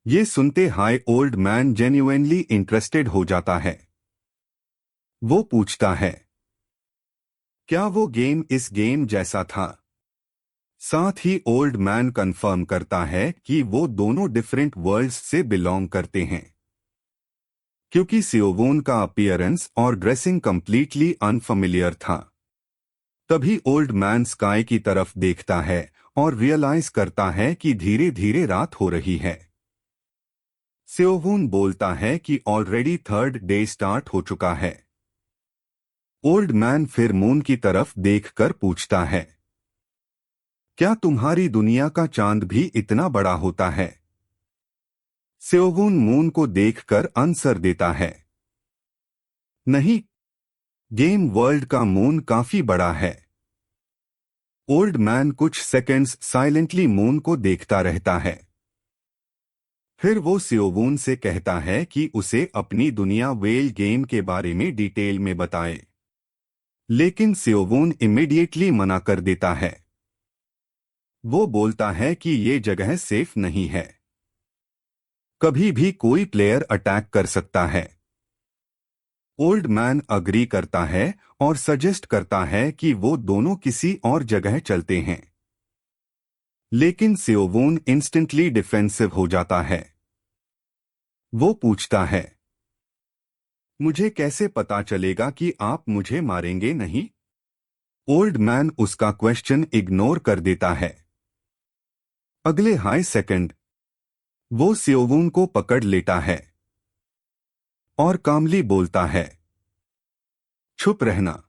ये सुनते high old man genuinely interested हो जाता है। वो पूछता है, क्या वो गेम इस गेम जैसा था? साथ ही ओल्ड मैन कंफर्म करता है कि वो दोनों डिफरेंट वर्ल्ड्स से बिलोंग करते हैं, क्योंकि सियोवून का अपीयरेंस और ड्रेसिंग कंप्लीटली अनफेमिलियर था। तभी ओल्ड मैन स्काई की तरफ देखता है और रियलाइज करता है कि धीरे धीरे रात हो रही है। सियोवून बोलता है कि ऑलरेडी थर्ड डे स्टार्ट हो चुका है। ओल्ड मैन फिर मून की तरफ देखकर पूछता है, क्या तुम्हारी दुनिया का चांद भी इतना बड़ा होता है? सियोवून मून को देखकर आंसर देता है, नहीं, गेम वर्ल्ड का मून काफी बड़ा है। ओल्ड मैन कुछ सेकंड्स साइलेंटली मून को देखता रहता है। फिर वो सियोवून से कहता है कि उसे अपनी दुनिया वेल गेम के बारे में डिटेल में बताए, लेकिन सियोवून इमीडिएटली मना कर देता है। वो बोलता है कि ये जगह सेफ नहीं है, कभी भी कोई प्लेयर अटैक कर सकता है। ओल्ड मैन अग्री करता है और सजेस्ट करता है कि वो दोनों किसी और जगह चलते हैं, लेकिन सियोवून इंस्टेंटली डिफेंसिव हो जाता है। वो पूछता है, मुझे कैसे पता चलेगा कि आप मुझे मारेंगे नहीं? ओल्ड मैन उसका क्वेश्चन इग्नोर कर देता है। अगले हाई सेकंड वो सियोवून को पकड़ लेता है और कामली बोलता है, चुप रहना,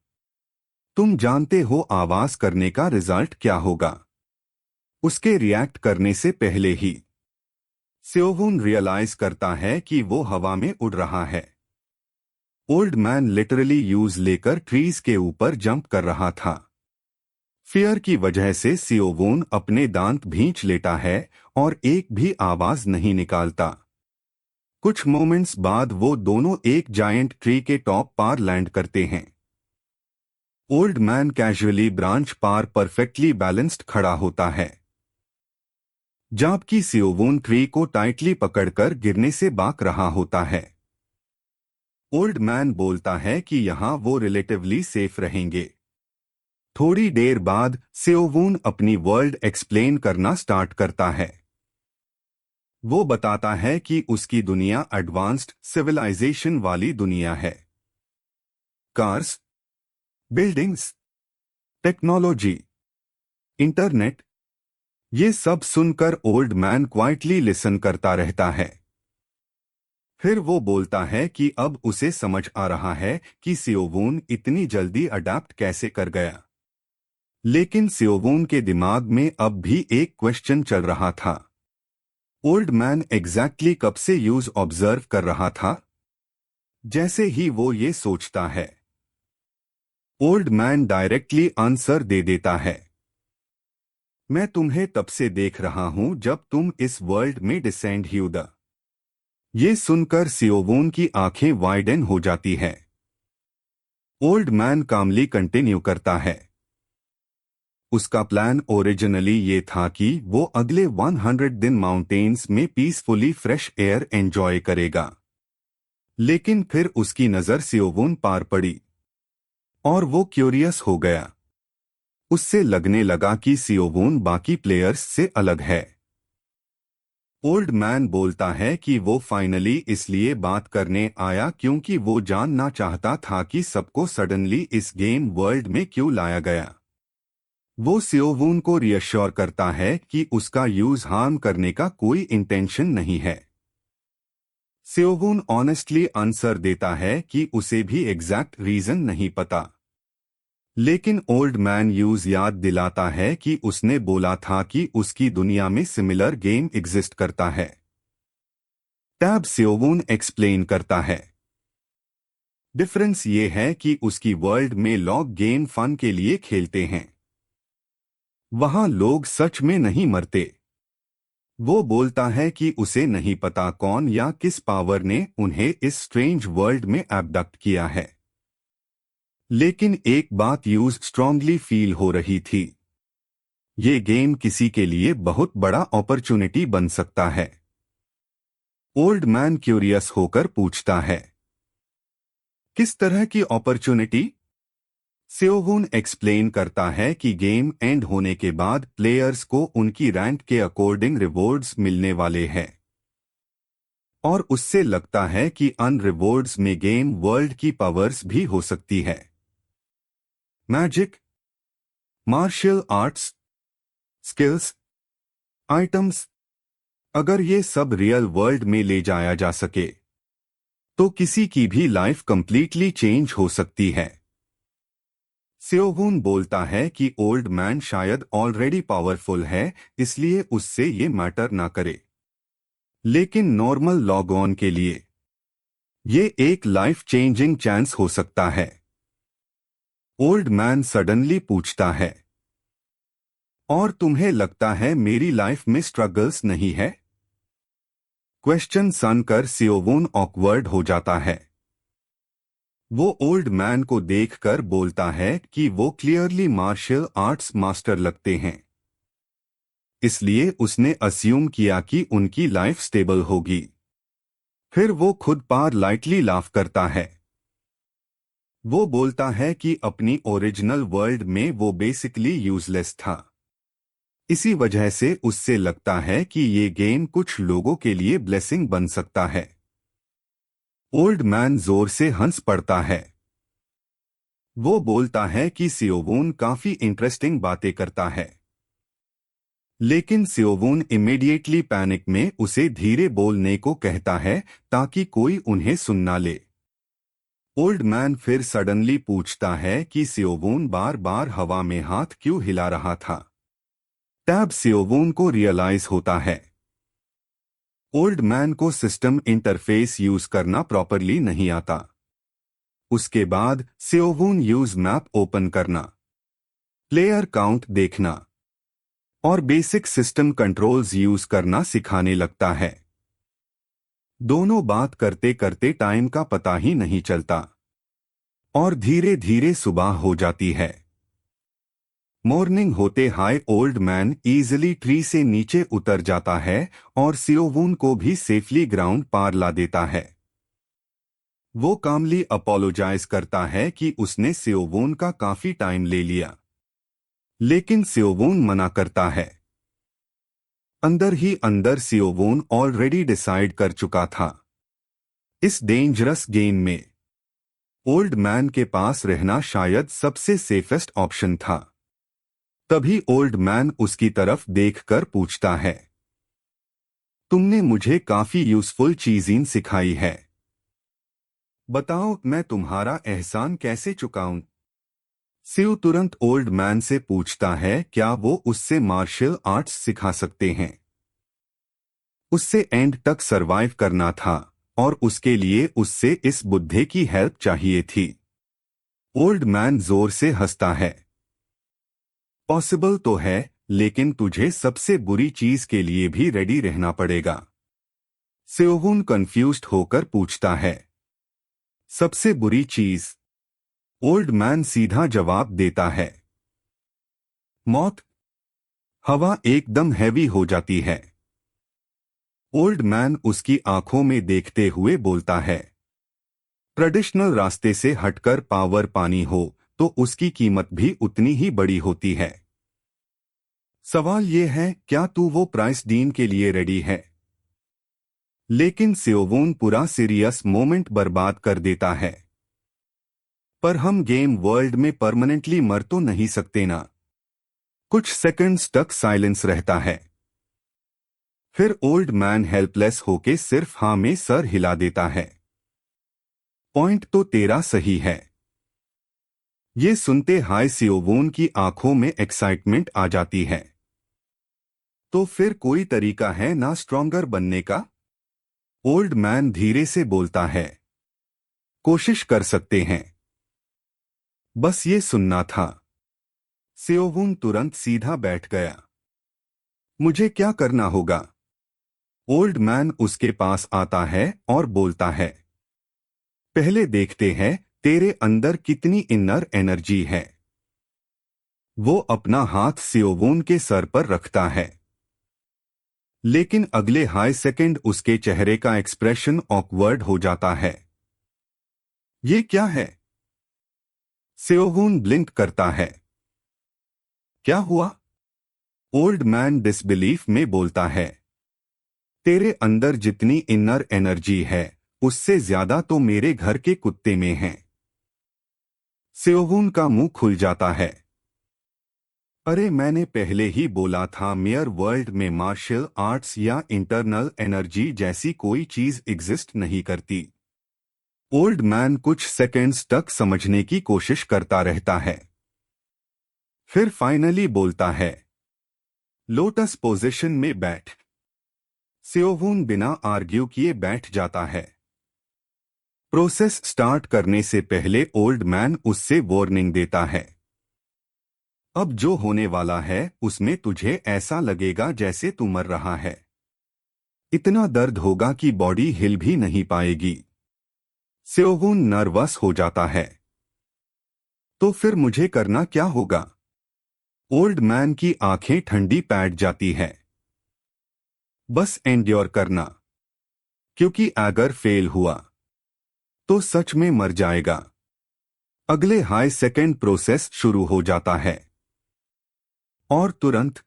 तुम जानते हो आवाज करने का रिजल्ट क्या होगा। उसके रिएक्ट करने से पहले ही सियोवून रियलाइज करता है कि वो हवा में उड़ रहा है। ओल्ड मैन लिटरली यूज लेकर ट्रीज के ऊपर जंप कर रहा था। फियर की वजह से सियोवून अपने दांत भींच लेता है और एक भी आवाज नहीं निकालता। कुछ मोमेंट्स बाद वो दोनों एक जायंट ट्री के टॉप पार लैंड करते हैं। ओल्ड मैन कैजुअली ब्रांच पार परफेक्टली बैलेंस्ड खड़ा होता है, जबकि सियोवून ट्री को टाइटली पकड़कर गिरने से बाक रहा होता है। ओल्ड मैन बोलता है कि यहां वो रिलेटिवली सेफ रहेंगे। थोड़ी देर बाद सियोवून अपनी वर्ल्ड एक्सप्लेन करना स्टार्ट करता है। वो बताता है कि उसकी दुनिया एडवांस्ड सिविलाइजेशन वाली दुनिया है। कार्स, बिल्डिंग्स, टेक्नोलॉजी, इंटरनेट, ये सब सुनकर ओल्ड मैन क्वाइटली लिसन करता रहता है। फिर वो बोलता है कि अब उसे समझ आ रहा है कि सियोवून इतनी जल्दी अडैप्ट कैसे कर गया। लेकिन सियोवून के दिमाग में अब भी एक क्वेश्चन चल रहा था। ओल्ड मैन एग्जैक्टली कब से यूज ऑब्जर्व कर रहा था? जैसे ही वो ये सोचता है, ओल्ड मैन डायरेक्टली आंसर दे देता है, मैं तुम्हें तब से देख रहा हूं जब तुम इस वर्ल्ड में डिसेंड हुआ। ये सुनकर सियोवून की आंखें वाइडन हो जाती है। ओल्ड मैन कामली कंटिन्यू करता है, उसका प्लान ओरिजिनली ये था कि वो अगले 100 दिन माउंटेन्स में पीसफुली फ्रेश एयर एंजॉय करेगा। लेकिन फिर उसकी नजर सियोवून पार पड़ी और वो क्यूरियस हो गया। उससे लगने लगा कि सियोवून बाकी प्लेयर्स से अलग है। ओल्ड मैन बोलता है कि वो फाइनली इसलिए बात करने आया क्योंकि वो जानना चाहता था कि सबको सडनली इस गेम वर्ल्ड में क्यों लाया गया। वो सियोवून को रियश्योर करता है कि उसका यूज हार्म करने का कोई इंटेंशन नहीं है। सियोवून ऑनेस्टली आंसर देता है कि उसे भी एग्जैक्ट रीजन नहीं पता। लेकिन ओल्ड मैन यूज याद दिलाता है कि उसने बोला था कि उसकी दुनिया में सिमिलर गेम एग्जिस्ट करता है। तब सियोवून एक्सप्लेन करता है, डिफरेंस ये है कि उसकी वर्ल्ड में लोग गेम फन के लिए खेलते हैं, वहां लोग सच में नहीं मरते। वो बोलता है कि उसे नहीं पता कौन या किस पावर ने उन्हें इस स्ट्रेंज वर्ल्ड में एब्डक्ट किया है, लेकिन एक बात यूज स्ट्रांगली फील हो रही थी, ये गेम किसी के लिए बहुत बड़ा अपॉर्चुनिटी बन सकता है। ओल्ड मैन क्यूरियस होकर पूछता है, किस तरह की अपॉर्चुनिटी? सियोवून एक्सप्लेन करता है कि गेम एंड होने के बाद प्लेयर्स को उनकी रैंक के अकॉर्डिंग रिवॉर्ड्स मिलने वाले हैं, और उससे लगता है कि अन रिवॉर्ड्स में गेम वर्ल्ड की पावर्स भी हो सकती है। Magic, martial arts, skills, items, अगर ये सब रियल वर्ल्ड में ले जाया जा सके तो किसी की भी लाइफ कंप्लीटली चेंज हो सकती है। सियोवून बोलता है कि ओल्ड मैन शायद ऑलरेडी पावरफुल है, इसलिए उससे ये मैटर ना करे, लेकिन नॉर्मल लॉग ऑन के लिए ये एक लाइफ चेंजिंग चांस हो सकता है। ओल्ड मैन सडनली पूछता है, और तुम्हें लगता है मेरी लाइफ में स्ट्रगल्स नहीं है? क्वेश्चन सुनकर सियोवून ऑकवर्ड हो जाता है। वो ओल्ड मैन को देखकर बोलता है कि वो क्लियरली मार्शल आर्ट्स मास्टर लगते हैं, इसलिए उसने अस्यूम किया कि उनकी लाइफ स्टेबल होगी। फिर वो खुद पर लाइटली लाफ करता है। वो बोलता है कि अपनी ओरिजिनल वर्ल्ड में वो बेसिकली यूजलेस था। इसी वजह से उससे लगता है कि ये गेम कुछ लोगों के लिए ब्लेसिंग बन सकता है। ओल्ड मैन जोर से हंस पड़ता है। वो बोलता है कि सियोवून काफी इंटरेस्टिंग बातें करता है, लेकिन सियोवून इमीडिएटली पैनिक में उसे धीरे बोलने को कहता है ताकि कोई उन्हें सुन ना ले। ओल्ड मैन फिर सडनली पूछता है कि सियोवून बार बार हवा में हाथ क्यों हिला रहा था। तब सियोवून को रियलाइज होता है ओल्ड मैन को सिस्टम इंटरफेस यूज करना प्रॉपरली नहीं आता। उसके बाद सियोवून यूज मैप ओपन करना, प्लेयर काउंट देखना और बेसिक सिस्टम कंट्रोल्स यूज करना सिखाने लगता है। दोनों बात करते करते टाइम का पता ही नहीं चलता और धीरे धीरे सुबह हो जाती है। मॉर्निंग होते high old man easily tree से नीचे उतर जाता है और सियोवून को भी सेफली ग्राउंड पार ला देता है। वो कामली अपोलोजाइज करता है कि उसने सियोवून का काफी टाइम ले लिया, लेकिन सियोवून मना करता है। अंदर ही अंदर सियोवून ऑलरेडी डिसाइड कर चुका था, इस डेंजरस गेम में ओल्ड मैन के पास रहना शायद सबसे सेफेस्ट ऑप्शन था। तभी ओल्ड मैन उसकी तरफ देखकर पूछता है, तुमने मुझे काफी यूजफुल चीजें सिखाई है, बताओ मैं तुम्हारा एहसान कैसे चुकाऊं। सियो तुरंत ओल्ड मैन से पूछता है क्या वो उससे मार्शल आर्ट्स सिखा सकते हैं। उससे एंड तक सरवाइव करना था और उसके लिए उससे इस बुड्ढे की हेल्प चाहिए थी। ओल्ड मैन जोर से हंसता है, पॉसिबल तो है, लेकिन तुझे सबसे बुरी चीज के लिए भी रेडी रहना पड़ेगा। सियोवून कंफ्यूज्ड होकर पूछता है, सबसे बुरी चीज? ओल्ड मैन सीधा जवाब देता है, मौत। हवा एकदम हैवी हो जाती है। ओल्ड मैन उसकी आंखों में देखते हुए बोलता है, ट्रेडिशनल रास्ते से हटकर पावर पानी हो तो उसकी कीमत भी उतनी ही बड़ी होती है। सवाल यह है क्या तू वो प्राइस डीन के लिए रेडी है? लेकिन सियोवून पूरा सीरियस मोमेंट बर्बाद कर देता है। पर हम गेम वर्ल्ड में परमानेंटली मर तो नहीं सकते ना। कुछ सेकंड्स तक साइलेंस रहता है। फिर ओल्ड मैन हेल्पलेस होके सिर्फ हाँ में सर हिला देता है, पॉइंट तो तेरा सही है। ये सुनते हाय सियोवून की आंखों में एक्साइटमेंट आ जाती है। तो फिर कोई तरीका है ना स्ट्रॉन्गर बनने का? ओल्ड मैन धीरे से बोलता है, कोशिश कर सकते हैं, बस ये सुनना था। सियोवून तुरंत सीधा बैठ गया। मुझे क्या करना होगा? ओल्ड मैन उसके पास आता है और बोलता है, पहले देखते हैं तेरे अंदर कितनी इनर एनर्जी है। वो अपना हाथ सियोवून के सर पर रखता है, लेकिन अगले हाई सेकंड उसके चेहरे का एक्सप्रेशन ऑकवर्ड हो जाता है। ये क्या है? सियोवून ब्लिंक करता है। क्या हुआ? ओल्ड मैन डिसबिलीफ में बोलता है, तेरे अंदर जितनी इनर एनर्जी है उससे ज्यादा तो मेरे घर के कुत्ते में है। सियोवून का मुंह खुल जाता है। अरे मैंने पहले ही बोला था मियर वर्ल्ड में मार्शल आर्ट्स या इंटरनल एनर्जी जैसी कोई चीज एग्जिस्ट नहीं करती। ओल्ड मैन कुछ सेकंड्स तक समझने की कोशिश करता रहता है, फिर फाइनली बोलता है, लोटस पोजीशन में बैठ। सियोवून बिना आर्ग्यू किए बैठ जाता है। प्रोसेस स्टार्ट करने से पहले ओल्ड मैन उससे वार्निंग देता है, अब जो होने वाला है उसमें तुझे ऐसा लगेगा जैसे तू मर रहा है। इतना दर्द होगा कि बॉडी हिल भी नहीं पाएगी। सेओहून नर्वस हो जाता है। तो फिर मुझे करना क्या होगा? ओल्ड मैन की आंखें ठंडी पैट जाती है। बस एंड्योर करना, क्योंकि अगर फेल हुआ तो सच में मर जाएगा। अगले हाई सेकेंड प्रोसेस शुरू हो जाता है और तुरंत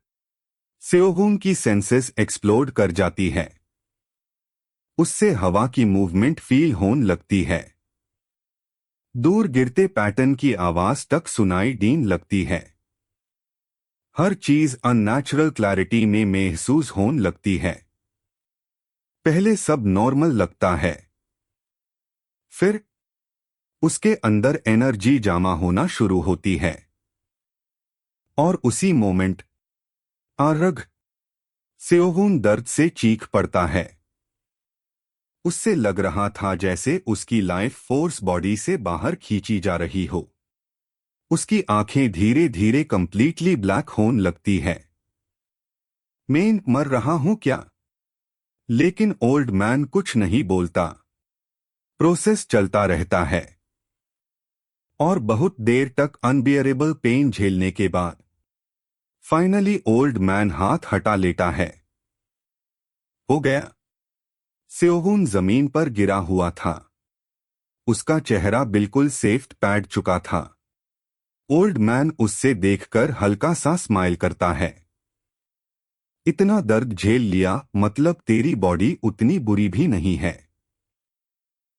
सेओहून की सेंसेस एक्सप्लोड कर जाती है। उससे हवा की मूवमेंट फील होने लगती है। दूर गिरते पैटर्न की आवाज तक सुनाई देने लगती है। हर चीज अननेचुरल क्लैरिटी में महसूस होने लगती है। पहले सब नॉर्मल लगता है, फिर उसके अंदर एनर्जी जमा होना शुरू होती है और उसी मोमेंट आरग सेओहून दर्द से चीख पड़ता है। उससे लग रहा था जैसे उसकी लाइफ फोर्स बॉडी से बाहर खींची जा रही हो। उसकी आंखें धीरे धीरे कंप्लीटली ब्लैक होने लगती है। मैं मर रहा हूं क्या? लेकिन ओल्ड मैन कुछ नहीं बोलता। प्रोसेस चलता रहता है और बहुत देर तक अनबियरेबल पेन झेलने के बाद फाइनली ओल्ड मैन हाथ हटा लेता है। हो गया। सेओहून जमीन पर गिरा हुआ था। उसका चेहरा बिल्कुल सेफ पैड चुका था। ओल्ड मैन उससे देखकर हल्का सा स्माइल करता है। इतना दर्द झेल लिया, मतलब तेरी बॉडी उतनी बुरी भी नहीं है।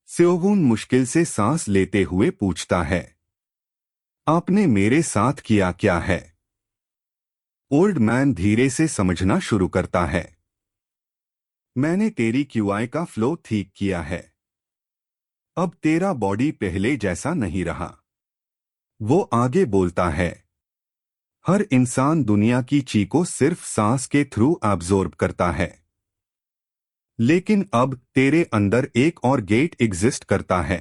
सेओहून मुश्किल से सांस लेते हुए पूछता है, आपने मेरे साथ किया क्या है? ओल्ड मैन धीरे से समझना शुरू करता है। मैंने तेरी क्यूआई का फ्लो ठीक किया है। अब तेरा बॉडी पहले जैसा नहीं रहा। वो आगे बोलता है, हर इंसान दुनिया की ची को सिर्फ सांस के थ्रू एब्जॉर्ब करता है, लेकिन अब तेरे अंदर एक और गेट एग्जिस्ट करता है।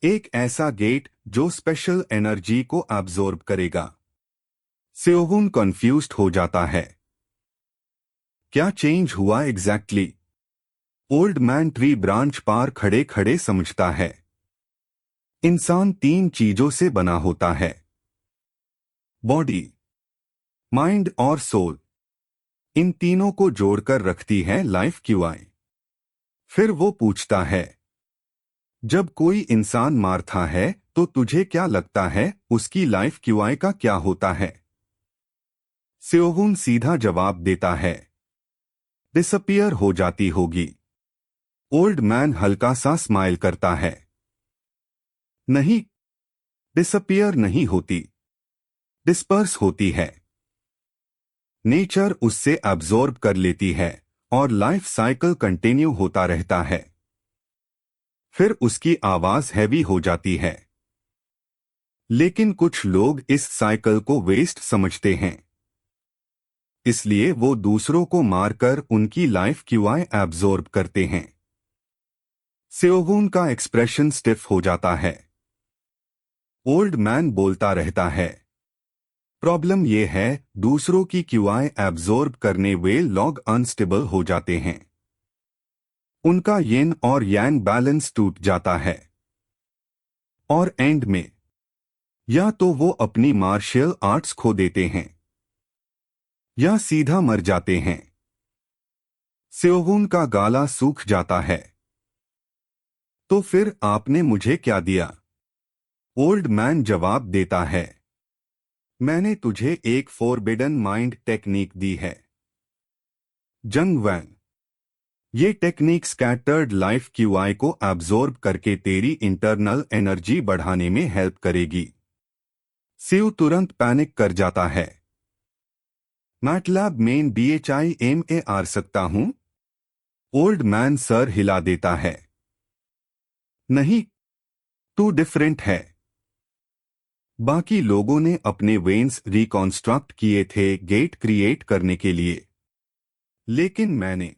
एक ऐसा गेट जो स्पेशल एनर्जी को एब्जॉर्ब करेगा। सेओहून कंफ्यूज्ड हो जाता है। क्या चेंज हुआ exactly? Old man tree branch पार खड़े खड़े समझता है। इंसान 3 चीजों से बना होता है, बॉडी, माइंड और सोल। इन तीनों को जोड़कर रखती है लाइफ क्यूआई। फिर वो पूछता है, जब कोई इंसान मारता है तो तुझे क्या लगता है उसकी लाइफ क्यूआई का क्या होता है? सेओहून सीधा जवाब देता है, डिसअपियर हो जाती होगी। ओल्ड मैन हल्का सा स्माइल करता है, नहीं, डिसअपियर नहीं होती, डिस्पर्स होती है। नेचर उससे एब्जॉर्ब कर लेती है और लाइफ साइकिल कंटिन्यू होता रहता है। फिर उसकी आवाज हैवी हो जाती है। लेकिन कुछ लोग इस साइकिल को वेस्ट समझते हैं, इसलिए वो दूसरों को मारकर उनकी लाइफ क्यूआई एब्जॉर्ब करते हैं। सेओहून का एक्सप्रेशन स्टिफ हो जाता है। ओल्ड मैन बोलता रहता है, प्रॉब्लम यह है दूसरों की क्यूआई एब्जॉर्ब करने वे लोग अनस्टेबल हो जाते हैं। उनका येन और यांग बैलेंस टूट जाता है और एंड में या तो वो अपनी मार्शल आर्ट्स खो देते हैं या सीधा मर जाते हैं। सेओहून का गाला सूख जाता है। तो फिर आपने मुझे क्या दिया? ओल्ड मैन जवाब देता है, मैंने तुझे एक फोरबिडन माइंड टेक्निक दी है, जंग वैन। ये टेक्निक स्कैटर्ड लाइफ क्यूआई को एब्जॉर्ब करके तेरी इंटरनल एनर्जी बढ़ाने में हेल्प करेगी। सेव तुरंत पैनिक कर जाता है। मैटलैब मेन BHIMAR सकता हूं? ओल्ड मैन सर हिला देता है, नहीं, तू डिफरेंट है। बाकी लोगों ने अपने वेन्स रिकॉन्स्ट्रक्ट किए थे गेट क्रिएट करने के लिए, लेकिन मैंने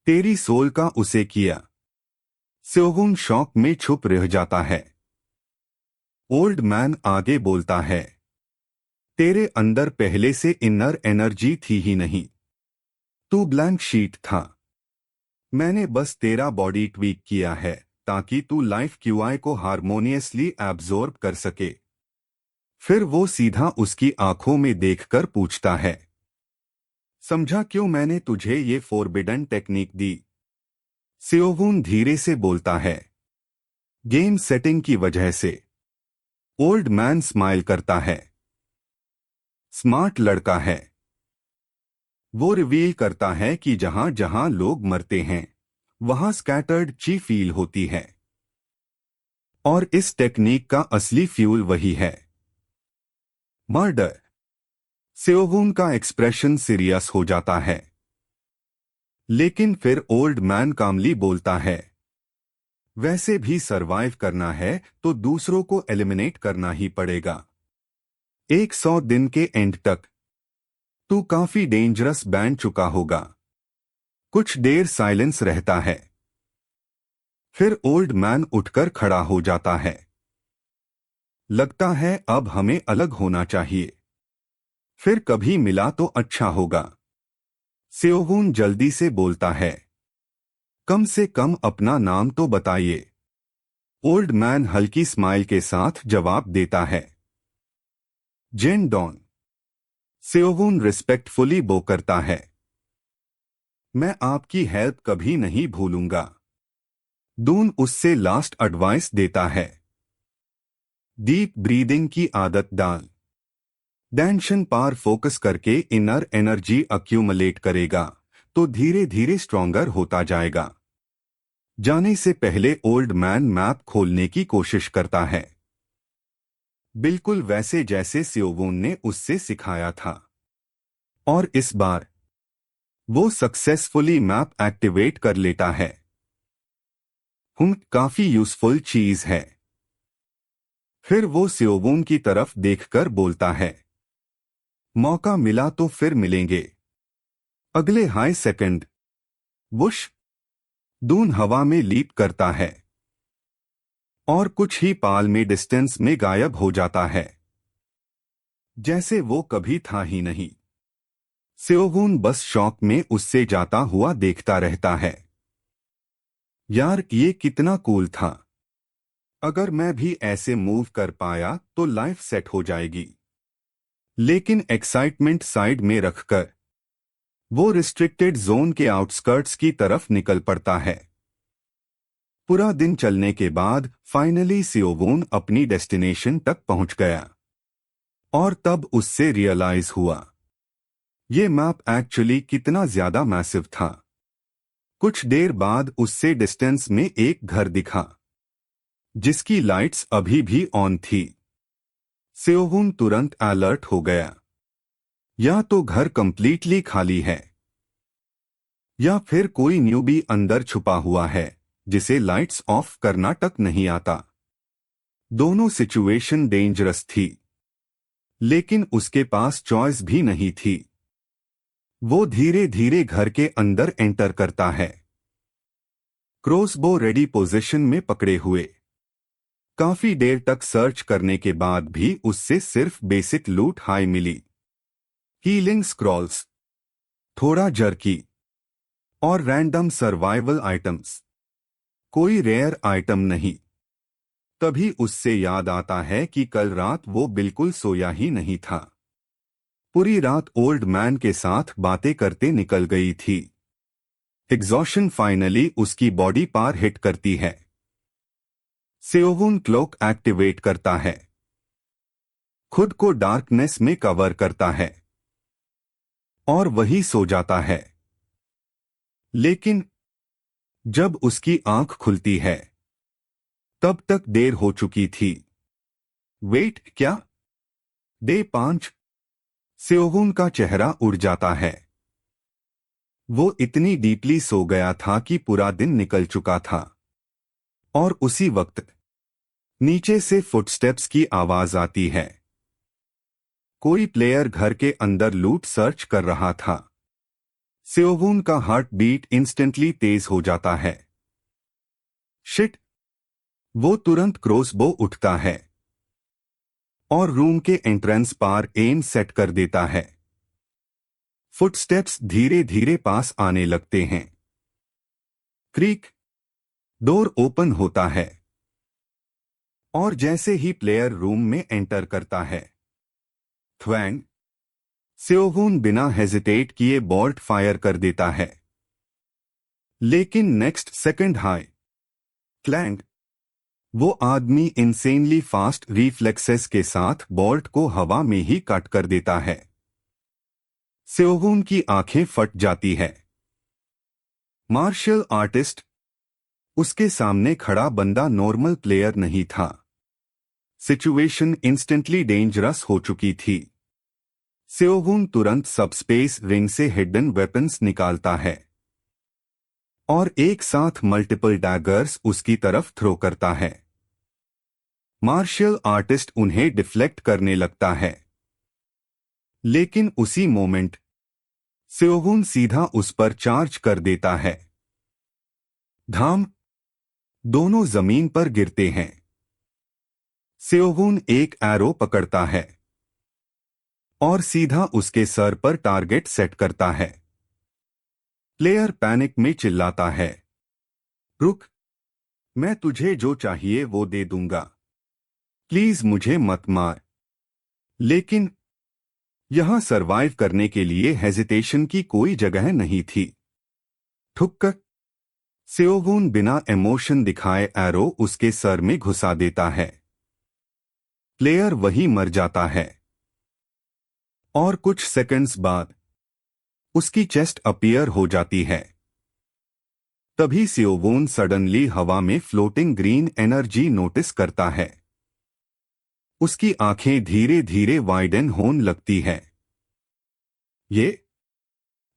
तेरी सोल का उसे किया। सेओहून शॉक में छुप रह जाता है। ओल्ड मैन आगे बोलता है, तेरे अंदर पहले से इनर एनर्जी थी ही नहीं। तू ब्लैंक शीट था। मैंने बस तेरा बॉडी ट्वीक किया है ताकि तू लाइफ क्यूआई को हारमोनियसली एब्जॉर्ब कर सके। फिर वो सीधा उसकी आंखों में देखकर पूछता है, समझा क्यों मैंने तुझे ये फोरबिडन टेक्निक दी? सियोवून धीरे से बोलता है, गेम सेटिंग की वजह से। ओल्ड मैन स्माइल करता है। स्मार्ट लड़का है। वो रिवील करता है कि जहां जहां लोग मरते हैं वहां स्कैटर्ड ची फील होती है। और इस टेक्निक का असली फ्यूल वही है, मर्डर। सियोवून का एक्सप्रेशन सीरियस हो जाता है। लेकिन फिर ओल्ड मैन कामली बोलता है, वैसे भी सरवाइव करना है तो दूसरों को एलिमिनेट करना ही पड़ेगा। 100 दिन के एंड तक तू काफी डेंजरस बन चुका होगा। कुछ देर साइलेंस रहता है। फिर ओल्ड मैन उठकर खड़ा हो जाता है। लगता है अब हमें अलग होना चाहिए। फिर कभी मिला तो अच्छा होगा। सियोवून जल्दी से बोलता है, कम से कम अपना नाम तो बताइए। ओल्ड मैन हल्की स्माइल के साथ जवाब देता है, जेन डॉन। सियोवून रिस्पेक्टफुली बो करता है, मैं आपकी हेल्प कभी नहीं भूलूंगा। दून उससे लास्ट एडवाइस देता है, डीप ब्रीदिंग की आदत डाल। टेंशन पार फोकस करके इनर एनर्जी अक्यूमुलेट करेगा तो धीरे धीरे स्ट्रॉन्गर होता जाएगा। जाने से पहले ओल्ड मैन मैप खोलने की कोशिश करता है, बिल्कुल वैसे जैसे सियोवून ने उससे सिखाया था। और इस बार वो सक्सेसफुली मैप एक्टिवेट कर लेता है। काफी यूजफुल चीज है। फिर वो सियोवून की तरफ देखकर बोलता है, मौका मिला तो फिर मिलेंगे। अगले हाई सेकंड बुश दून हवा में लीप करता है और कुछ ही पाल में डिस्टेंस में गायब हो जाता है, जैसे वो कभी था ही नहीं। सियोवून बस शॉक में उससे जाता हुआ देखता रहता है। यार ये कितना कूल था। अगर मैं भी ऐसे मूव कर पाया तो लाइफ सेट हो जाएगी। लेकिन एक्साइटमेंट साइड में रखकर वो रिस्ट्रिक्टेड जोन के आउटस्कर्ट्स की तरफ निकल पड़ता है। पूरा दिन चलने के बाद फाइनली सियोवून अपनी डेस्टिनेशन तक पहुंच गया। और तब उससे रियलाइज हुआ, ये मैप एक्चुअली कितना ज्यादा मैसिव था। कुछ देर बाद उससे डिस्टेंस में एक घर दिखा जिसकी लाइट्स अभी भी ऑन थी। सियोवून तुरंत अलर्ट हो गया, या तो घर कंप्लीटली खाली है या फिर कोई न्यूबी अंदर छुपा हुआ है जिसे लाइट्स ऑफ करना तक नहीं आता। दोनों सिचुएशन डेंजरस थी, लेकिन उसके पास चॉइस भी नहीं थी। वो धीरे धीरे घर के अंदर एंटर करता है, क्रॉसबो रेडी पोजीशन में पकड़े हुए। काफी देर तक सर्च करने के बाद भी उससे सिर्फ बेसिक लूट हाई मिली, हीलिंग स्क्रॉल्स, थोड़ा जर्की और रैंडम सर्वाइवल आइटम्स। कोई रेयर आइटम नहीं। तभी उससे याद आता है कि कल रात वो बिल्कुल सोया ही नहीं था। पूरी रात ओल्ड मैन के साथ बातें करते निकल गई थी। एग्जॉशन फाइनली उसकी बॉडी पार हिट करती है। सियोवून क्लोक एक्टिवेट करता है, खुद को डार्कनेस में कवर करता है और वही सो जाता है। लेकिन जब उसकी आंख खुलती है तब तक देर हो चुकी थी। वेट, क्या? डे 5। सियोवून का चेहरा उड़ जाता है। वो इतनी डीपली सो गया था कि पूरा दिन निकल चुका था। और उसी वक्त नीचे से फुटस्टेप्स की आवाज आती है। कोई प्लेयर घर के अंदर लूट सर्च कर रहा था। सियोवून का हार्ट बीट इंस्टेंटली तेज हो जाता है। शिट! वो तुरंत क्रॉसबो उठता है और रूम के एंट्रेंस पार एम सेट कर देता है। फुटस्टेप्स धीरे धीरे पास आने लगते हैं। क्रीक, डोर ओपन होता है और जैसे ही प्लेयर रूम में एंटर करता है, थ्वैंग, सेओहून बिना हेजिटेट किए बोल्ट फायर कर देता है। लेकिन नेक्स्ट सेकंड हाई क्लैंग, वो आदमी इंसेनली फास्ट रिफ्लेक्सेस के साथ बोल्ट को हवा में ही कट कर देता है। सेओहून की आंखें फट जाती है। मार्शल आर्टिस्ट, उसके सामने खड़ा बंदा नॉर्मल प्लेयर नहीं था। सिचुएशन इंस्टेंटली डेंजरस हो चुकी थी। सेओहून तुरंत सबस्पेस रिंग से हिडन वेपन्स निकालता है और एक साथ मल्टीपल डैगर्स उसकी तरफ थ्रो करता है। मार्शल आर्टिस्ट उन्हें डिफ्लेक्ट करने लगता है, लेकिन उसी मोमेंट सेओहून सीधा उस पर चार्ज कर देता है। धाम, दोनों जमीन पर गिरते हैं। सेओहून एक एरो पकड़ता है और सीधा उसके सर पर टारगेट सेट करता है। प्लेयर पैनिक में चिल्लाता है, रुक, मैं तुझे जो चाहिए वो दे दूंगा, प्लीज मुझे मत मार। लेकिन यहां सरवाइव करने के लिए हेजिटेशन की कोई जगह नहीं थी। ठुक्कर, सेओहून बिना इमोशन दिखाए एरो उसके सर में घुसा देता है। प्लेयर वहीं मर जाता है और कुछ सेकंड्स बाद उसकी चेस्ट अपीयर हो जाती है। तभी सेओहून सडनली हवा में फ्लोटिंग ग्रीन एनर्जी नोटिस करता है। उसकी आंखें धीरे धीरे वाइडन होने लगती है। ये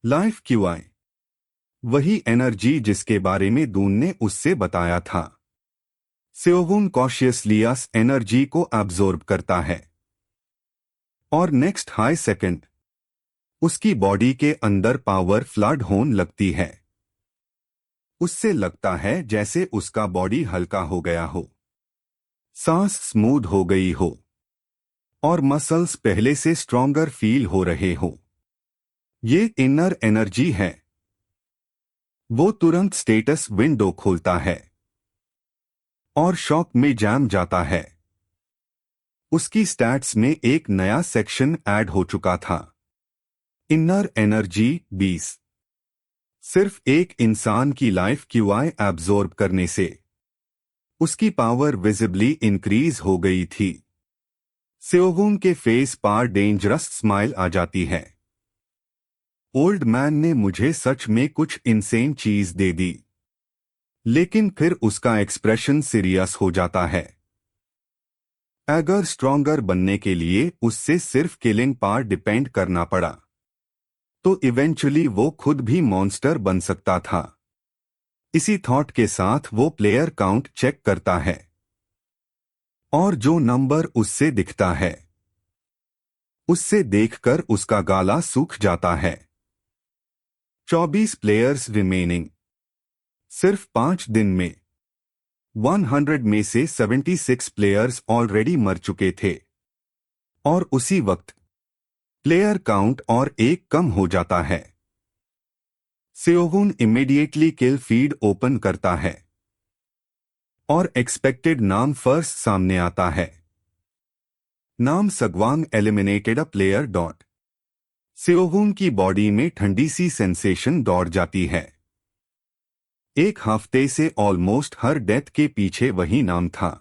लाइफ क्यूआई, वही एनर्जी जिसके बारे में दून ने उससे बताया था। सेओहून कॉशियसली इस एनर्जी को एब्जॉर्ब करता है और नेक्स्ट हाई सेकंड उसकी बॉडी के अंदर पावर फ्लड होने लगती है। उससे लगता है जैसे उसका बॉडी हल्का हो गया हो, सांस स्मूथ हो गई हो और मसल्स पहले से स्ट्रॉन्गर फील हो रहे हो। ये इनर एनर्जी है। वो तुरंत स्टेटस विंडो खोलता है और शॉक में जैम जाता है। उसकी स्टैट्स में एक नया सेक्शन ऐड हो चुका था, इनर एनर्जी 20। सिर्फ एक इंसान की लाइफ क्यूआई एब्जॉर्ब करने से उसकी पावर विजिबली इंक्रीज हो गई थी। सेओहून के फेस पर डेंजरस स्माइल आ जाती है। ओल्ड मैन ने मुझे सच में कुछ इनसेन चीज दे दी। लेकिन फिर उसका एक्सप्रेशन सीरियस हो जाता है। अगर स्ट्रॉन्गर बनने के लिए उससे सिर्फ किलिंग पार डिपेंड करना पड़ा तो इवेंचुअली वो खुद भी मॉन्स्टर बन सकता था। इसी थॉट के साथ वो प्लेयर काउंट चेक करता है और जो नंबर उससे दिखता है उससे देखकर उसका गाला सूख जाता है। 24 प्लेयर्स रिमेनिंग। सिर्फ 5 दिन में 100 में से 76 प्लेयर्स ऑलरेडी मर चुके थे और उसी वक्त प्लेयर काउंट और एक कम हो जाता है। सेओहून इमीडिएटली किल फीड ओपन करता है और एक्सपेक्टेड नाम फर्स्ट सामने आता है। Nam सगवांग eliminated a player dot. सेओहून की बॉडी में ठंडी सी सेंसेशन दौड़ जाती है। एक हफ्ते से ऑलमोस्ट हर डेथ के पीछे वही नाम था।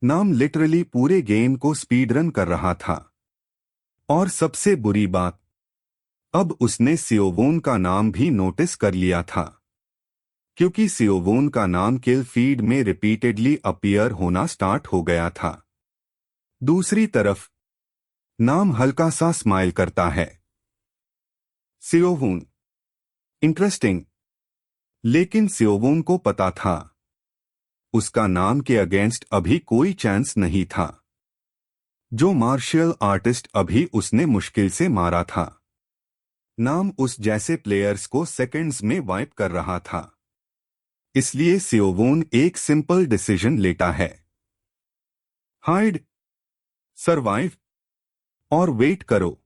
नाम लिटरली पूरे गेम को स्पीड रन कर रहा था। और सबसे बुरी बात, अब उसने सेओवोन का नाम भी नोटिस कर लिया था, क्योंकि सेओवोन का नाम किल फीड में रिपीटेडली अपीयर होना स्टार्ट हो गया था। दूसरी तरफ नाम हल्का सा स्माइल करता है। सेओवोन, इंटरेस्टिंग। लेकिन सेओवोन को पता था उसका नाम के अगेंस्ट अभी कोई चांस नहीं था। जो मार्शल आर्टिस्ट अभी उसने मुश्किल से मारा था, नाम उस जैसे प्लेयर्स को सेकंड्स में वाइप कर रहा था। इसलिए सेओवोन एक सिंपल डिसीजन लेता है, हाइड, सरवाइव और वेट करो।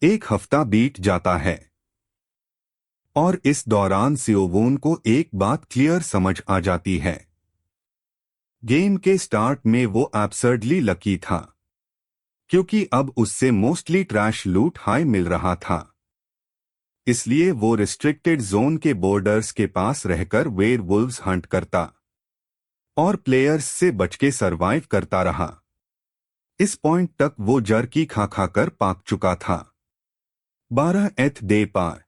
एक हफ्ता बीत जाता है और इस दौरान सियोवून को एक बात क्लियर समझ आ जाती है। गेम के स्टार्ट में वो एब्सर्डली लकी था, क्योंकि अब उससे मोस्टली ट्रैश लूट हाई मिल रहा था। इसलिए वो रिस्ट्रिक्टेड जोन के बॉर्डर्स के पास रहकर वेयरवुल्व्स हंट करता और प्लेयर्स से बच के सरवाइव करता रहा। इस पॉइंट तक वो जर्की खा खाकर पाक चुका था। 12th डे पार,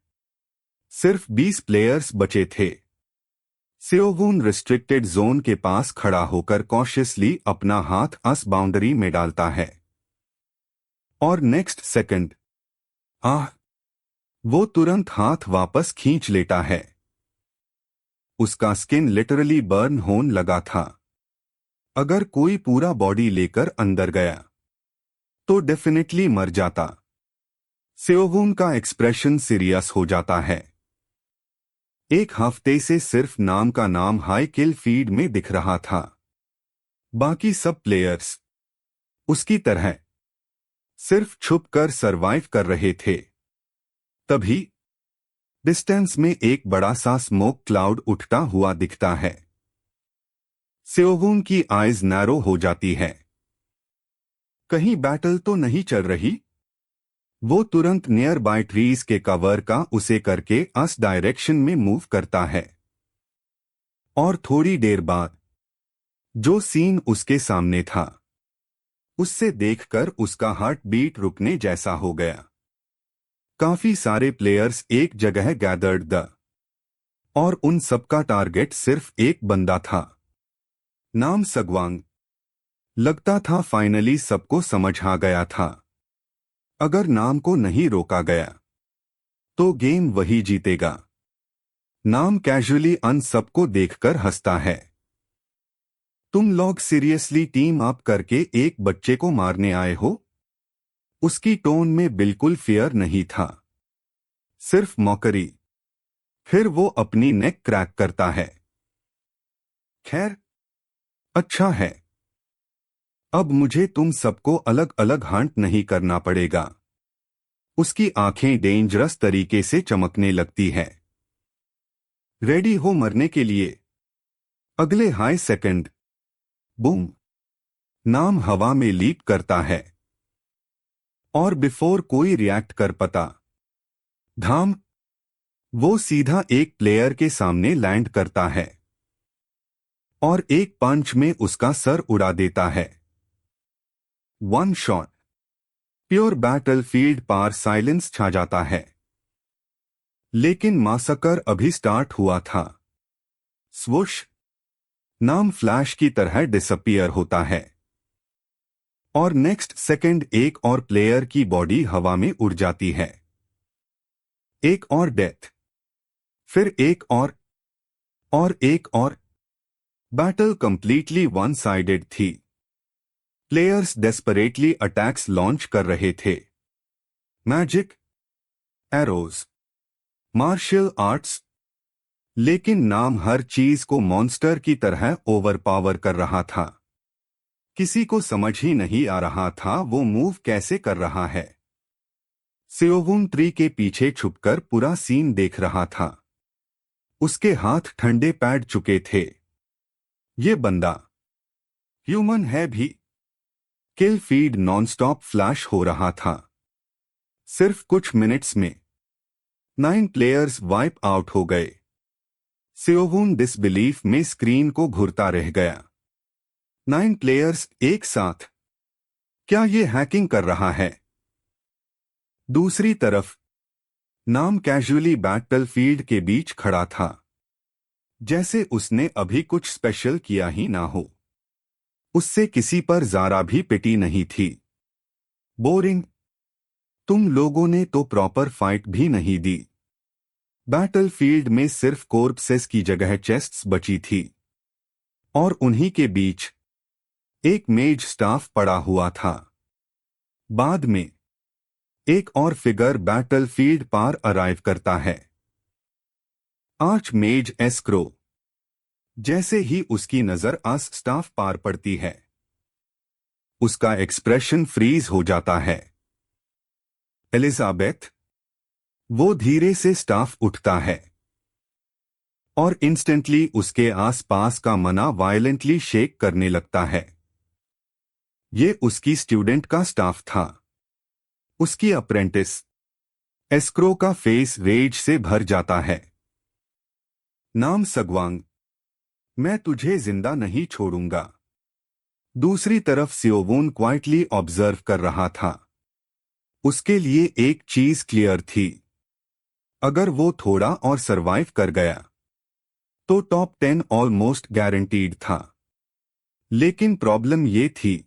सिर्फ 20 प्लेयर्स बचे थे। सियोवून रिस्ट्रिक्टेड जोन के पास खड़ा होकर कॉशियसली अपना हाथ अस बाउंड्री में डालता है और नेक्स्ट सेकंड वो तुरंत हाथ वापस खींच लेता है। उसका स्किन लिटरली बर्न होने लगा था। अगर कोई पूरा बॉडी लेकर अंदर गया तो डेफिनेटली मर जाता। सियोवून का एक्सप्रेशन सीरियस हो जाता है। एक हफ्ते से सिर्फ नाम का नाम हाई किल फीड में दिख रहा था। बाकी सब प्लेयर्स उसकी तरह सिर्फ छुपकर सरवाइव कर रहे थे। तभी डिस्टेंस में एक बड़ा सा स्मोक क्लाउड उठता हुआ दिखता है। सियोवून की आइज नैरो हो जाती है। कहीं बैटल तो नहीं चल रही? वो तुरंत नियर बाय ट्रीज के कवर का उसे करके अस डायरेक्शन में मूव करता है और थोड़ी देर बाद जो सीन उसके सामने था उससे देखकर उसका हार्ट बीट रुकने जैसा हो गया। काफी सारे प्लेयर्स एक जगह गैदर्ड द और उन सबका टारगेट सिर्फ एक बंदा था, नाम सगवांग। लगता था फाइनली सबको समझ आ गया था। अगर नाम को नहीं रोका गया तो गेम वही जीतेगा। नाम कैजुअली अन सबको देखकर हंसता है। तुम लोग सीरियसली टीम अप करके एक बच्चे को मारने आए हो? उसकी टोन में बिल्कुल फियर नहीं था, सिर्फ मौकरी। फिर वो अपनी नेक क्रैक करता है। खैर, अच्छा है। अब मुझे तुम सबको अलग अलग हंट नहीं करना पड़ेगा। उसकी आंखें डेंजरस तरीके से चमकने लगती है। रेडी हो मरने के लिए? अगले हाई सेकंड बूम, नाम हवा में लीप करता है और बिफोर कोई रिएक्ट कर पाता, धाम, वो सीधा एक प्लेयर के सामने लैंड करता है और एक पंच में उसका सर उड़ा देता है। One shot. प्योर बैटलफील्ड पार साइलेंस छा जाता है। लेकिन मासकर अभी स्टार्ट हुआ था। स्वुश, नाम फ्लैश की तरह डिसअपियर होता है और नेक्स्ट सेकंड एक और प्लेयर की बॉडी हवा में उड़ जाती है। एक और डेथ, फिर एक और एक और। बैटल कंप्लीटली वन साइडेड थी। प्लेयर्स डेस्परेटली अटैक्स लॉन्च कर रहे थे। मैजिक, एरोज, मार्शल आर्ट्स, लेकिन नाम हर चीज को मॉन्स्टर की तरह ओवरपावर कर रहा था। किसी को समझ ही नहीं आ रहा था वो मूव कैसे कर रहा है। सियोवून ट्री के पीछे छुपकर पूरा सीन देख रहा था। उसके हाथ ठंडे पैड चुके थे। ये बंदा ह्यूमन है भी? किल फीड नॉनस्टॉप फ्लैश हो रहा था। सिर्फ कुछ मिनट्स में 9 प्लेयर्स वाइप आउट हो गए। सियोवून डिसबिलीफ में स्क्रीन को घूरता रह गया। 9 प्लेयर्स एक साथ? क्या ये हैकिंग कर रहा है? दूसरी तरफ नाम कैजुअली बैटलफील्ड के बीच खड़ा था, जैसे उसने अभी कुछ स्पेशल किया ही ना हो। उससे किसी पर जरा भी पिटी नहीं थी। बोरिंग। तुम लोगों ने तो प्रॉपर फाइट भी नहीं दी। बैटलफील्ड में सिर्फ कोर्पसेस की जगह चेस्ट्स बची थी और उन्हीं के बीच एक मेज स्टाफ पड़ा हुआ था। बाद में एक और फिगर बैटलफील्ड पार अराइव करता है। आर्च मेज एस्क्रो। जैसे ही उसकी नजर आस स्टाफ पार पड़ती है उसका एक्सप्रेशन फ्रीज हो जाता है। एलिजाबेथ। वो धीरे से स्टाफ उठता है और इंस्टेंटली उसके आसपास का मना वायलेंटली शेक करने लगता है। ये उसकी स्टूडेंट का स्टाफ था, उसकी अप्रेंटिस। एस्क्रो का फेस रेज से भर जाता है। नाम सगवांग, मैं तुझे जिंदा नहीं छोड़ूंगा। दूसरी तरफ सियोवून क्वाइटली ऑब्जर्व कर रहा था। उसके लिए एक चीज क्लियर थी, अगर वो थोड़ा और सरवाइव कर गया तो टॉप 10 ऑलमोस्ट गारंटीड था। लेकिन प्रॉब्लम ये थी,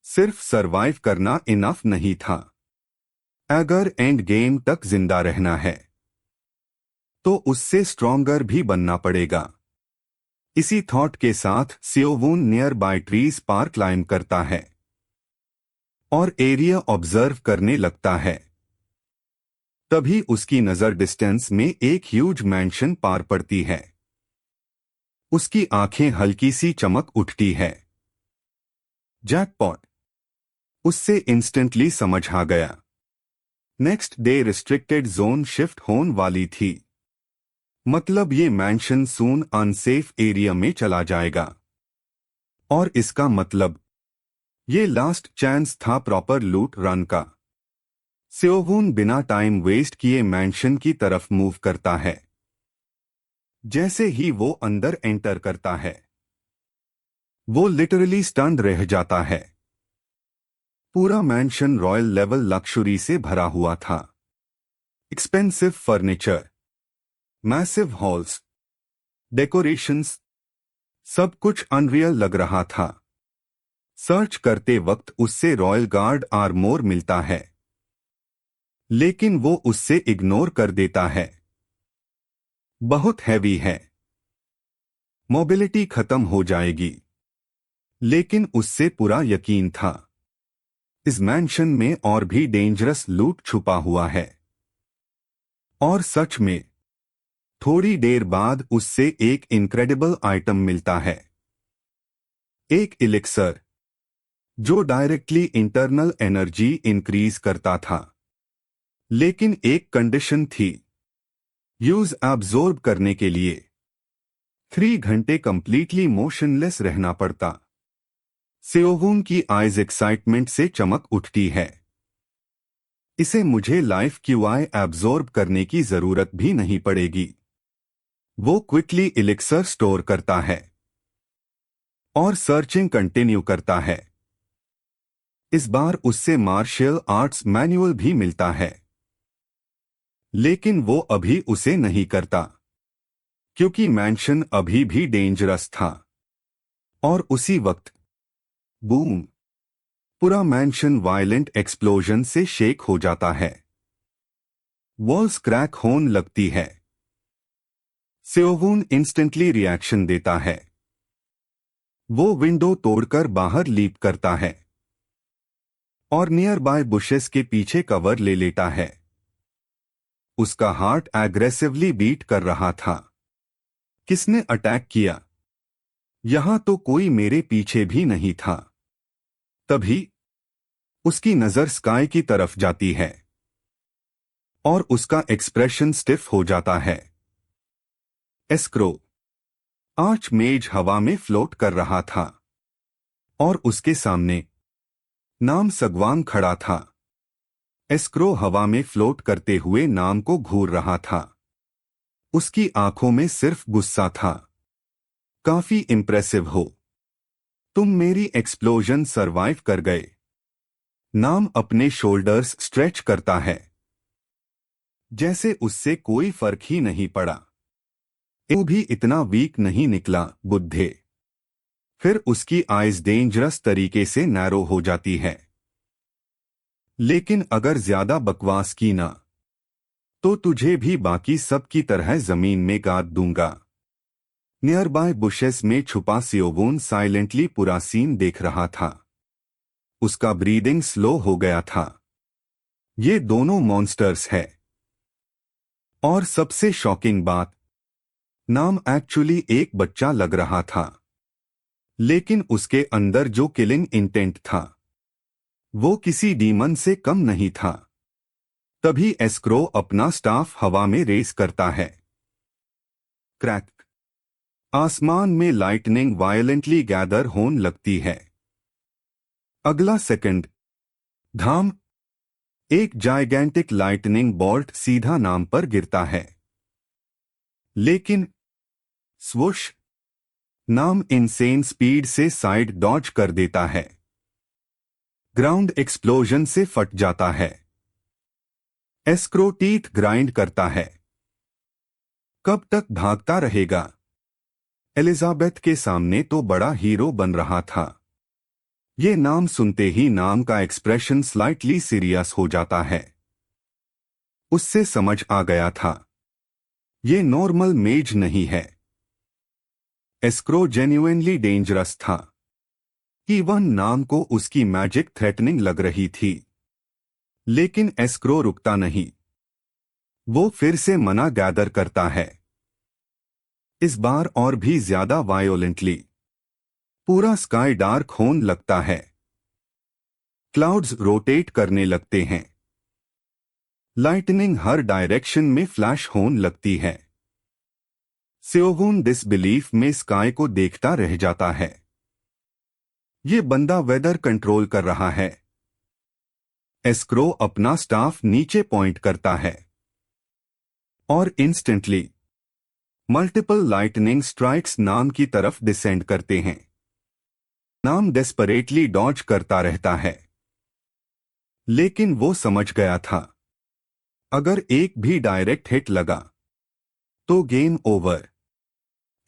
सिर्फ सरवाइव करना इनफ नहीं था। अगर एंड गेम तक जिंदा रहना है तो उससे स्ट्रॉन्गर भी बनना पड़ेगा। इसी थॉट के साथ सियोवून नियर बाय ट्रीज पार क्लाइम करता है और एरिया ऑब्जर्व करने लगता है। तभी उसकी नजर डिस्टेंस में एक ह्यूज मैंशन पार पड़ती है। उसकी आंखें हल्की सी चमक उठती है। जैकपॉट, उससे इंस्टेंटली समझ आ गया। Next day restricted zone shift होने वाली थी, मतलब ये मैंशन सून अनसेफ एरिया में चला जाएगा। और इसका मतलब ये लास्ट चांस था प्रॉपर लूट रन का। सियोवून बिना टाइम वेस्ट किए मैंशन की तरफ मूव करता है। जैसे ही वो अंदर एंटर करता है वो लिटरली स्टन्ड रह जाता है। पूरा मैंशन रॉयल लेवल लक्सुरी से भरा हुआ था। Expensive furniture, massive halls, decorations, सब कुछ अनरियल लग रहा था। सर्च करते वक्त उससे रॉयल गार्ड आर्मोर मिलता है, लेकिन वो उससे इग्नोर कर देता है। बहुत हैवी है, मोबिलिटी खत्म हो जाएगी। लेकिन उससे पूरा यकीन था, इस मैंशन में और भी डेंजरस लूट छुपा हुआ है। और सच में थोड़ी देर बाद उससे एक इनक्रेडिबल आइटम मिलता है। एक इलिक्सर जो डायरेक्टली इंटरनल एनर्जी इंक्रीज करता था, लेकिन एक कंडीशन थी, यूज एब्जॉर्ब करने के लिए 3 घंटे कंप्लीटली मोशनलेस रहना पड़ता। सियोवून की आइज एक्साइटमेंट से चमक उठती है। इसे मुझे लाइफ क्यूआई एब्जॉर्ब करने की जरूरत भी नहीं पड़ेगी। वो क्विकली इलिक्सर स्टोर करता है और सर्चिंग कंटिन्यू करता है। इस बार उससे मार्शल आर्ट्स मैनुअल भी मिलता है, लेकिन वो अभी उसे नहीं करता क्योंकि मैंशन अभी भी डेंजरस था। और उसी वक्त बूम, पूरा मैंशन वायलेंट एक्सप्लोजन से शेक हो जाता है। वॉल्स क्रैक होने लगती है। सियोवून इंस्टेंटली रिएक्शन देता है। वो विंडो तोड़कर बाहर लीप करता है और नियर बाय बुशेस के पीछे कवर ले लेता है। उसका हार्ट एग्रेसिवली बीट कर रहा था। किसने अटैक किया? यहां तो कोई मेरे पीछे भी नहीं था। तभी उसकी नजर स्काई की तरफ जाती है और उसका एक्सप्रेशन स्टिफ हो जाता है। एस्क्रो, आर्चमेज हवा में फ्लोट कर रहा था और उसके सामने नाम सगवांग खड़ा था। एस्क्रो हवा में फ्लोट करते हुए नाम को घूर रहा था। उसकी आंखों में सिर्फ गुस्सा था। काफी इंप्रेसिव हो, तुम मेरी एक्सप्लोजन सरवाइव कर गए। नाम अपने शोल्डर्स स्ट्रेच करता है, जैसे उससे कोई फर्क ही नहीं पड़ा। तू भी इतना वीक नहीं निकला बुद्धे। फिर उसकी आइज डेंजरस तरीके से नैरो हो जाती है। लेकिन अगर ज्यादा बकवास की ना तो तुझे भी बाकी सब की तरह जमीन में गाड़ दूंगा। नियर बाय बुशेस में छुपा सियोवून साइलेंटली पूरा सीन देख रहा था। उसका ब्रीदिंग स्लो हो गया था। ये दोनों मॉन्स्टर्स है। और सबसे शॉकिंग बात, नाम एक्चुअली एक बच्चा लग रहा था, लेकिन उसके अंदर जो किलिंग इंटेंट था वो किसी डीमन से कम नहीं था। तभी एस्क्रो अपना स्टाफ हवा में रेस करता है। क्रैक। आसमान में लाइटनिंग वायलेंटली गैदर होने लगती है। अगला सेकंड, धाम, एक जाइगेंटिक लाइटनिंग बोल्ट सीधा नाम पर गिरता है। लेकिन स्वुश, नाम इनसेन स्पीड से साइड डॉज कर देता है। ग्राउंड एक्सप्लोजन से फट जाता है। एस्क्रो टीथ ग्राइंड करता है। कब तक भागता रहेगा? एलिजाबेथ के सामने तो बड़ा हीरो बन रहा था। ये नाम सुनते ही नाम का एक्सप्रेशन स्लाइटली सीरियस हो जाता है। उससे समझ आ गया था, ये नॉर्मल मेज नहीं है। एस्क्रो जेन्युइनली डेंजरस था। इवन नाम को उसकी मैजिक थ्रेटनिंग लग रही थी। लेकिन एस्क्रो रुकता नहीं। वो फिर से मना गैदर करता है, इस बार और भी ज्यादा वायोलेंटली। पूरा स्काई डार्क होने लगता है। क्लाउड्स रोटेट करने लगते हैं। लाइटनिंग हर डायरेक्शन में फ्लैश होने लगती है। सेओवून डिसबिलीफ में स्काई को देखता रह जाता है। ये बंदा वेदर कंट्रोल कर रहा है। एस्क्रो अपना स्टाफ नीचे पॉइंट करता है और इंस्टेंटली मल्टीपल लाइटनिंग स्ट्राइक्स नाम की तरफ डिसेंड करते हैं। नाम डेस्परेटली डॉज करता रहता है। लेकिन वो समझ गया था, अगर एक भी डायरेक्ट हिट लगा तो गेम ओवर।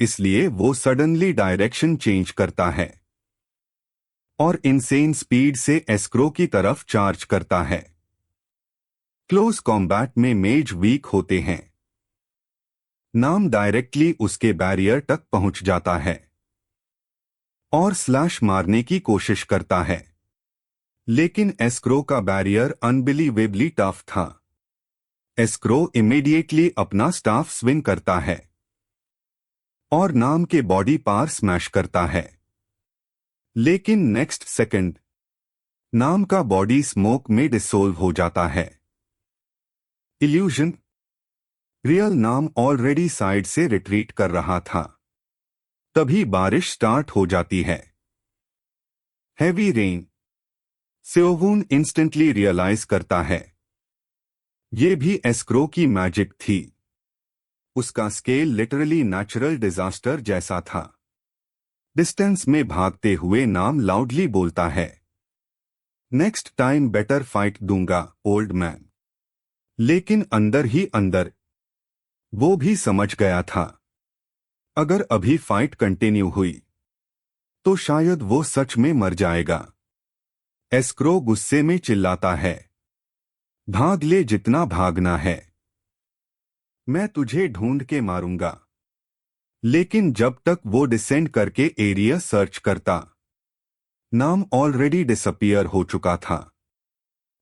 इसलिए वो सडनली डायरेक्शन चेंज करता है और इनसेन स्पीड से एस्क्रो की तरफ चार्ज करता है। क्लोज कॉम्बैट में मेज वीक होते हैं। नाम डायरेक्टली उसके बैरियर तक पहुंच जाता है और स्लैश मारने की कोशिश करता है। लेकिन एस्क्रो का बैरियर अनबिलीवेबली टफ था। एस्क्रो इमीडिएटली अपना स्टाफ स्विंग करता है और नाम के बॉडी पार स्मैश करता है। लेकिन नेक्स्ट सेकंड नाम का बॉडी स्मोक में डिसोल्व हो जाता है। इल्यूजन। रियल नाम ऑलरेडी साइड से रिट्रीट कर रहा था। तभी बारिश स्टार्ट हो जाती है। Heavy rain. Seowoon instantly realise करता है, ये भी एस्क्रो की मैजिक थी। उसका स्केल लिटरली नेचुरल डिजास्टर जैसा था। डिस्टेंस में भागते हुए नाम लाउडली बोलता है, नेक्स्ट टाइम बेटर फाइट दूंगा ओल्ड मैन। लेकिन अंदर ही अंदर वो भी समझ गया था, अगर अभी फाइट कंटिन्यू हुई तो शायद वो सच में मर जाएगा। एस्क्रो गुस्से में चिल्लाता है, भाग ले जितना भागना है, मैं तुझे ढूंढ के मारूंगा। लेकिन जब तक वो डिसेंड करके एरिया सर्च करता, नाम ऑलरेडी डिसअपियर हो चुका था।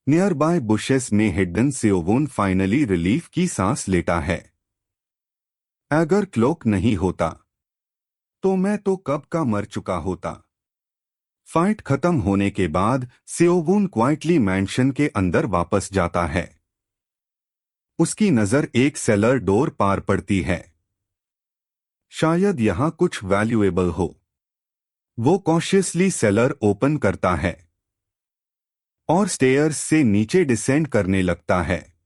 नियर बाय बुशेस में हिडन सेओवून फाइनली रिलीफ की सांस लेता है। अगर क्लोक नहीं होता तो मैं तो कब का मर चुका होता। फाइट खत्म होने के बाद सेओवून क्वाइटली मैंशन के अंदर वापस जाता है। उसकी नजर एक सेलर डोर पार पड़ती है। शायद यहां कुछ वैल्यूएबल हो। वो कॉशियसली सेलर ओपन करता है और स्टेयर्स से नीचे डिसेंड करने लगता है।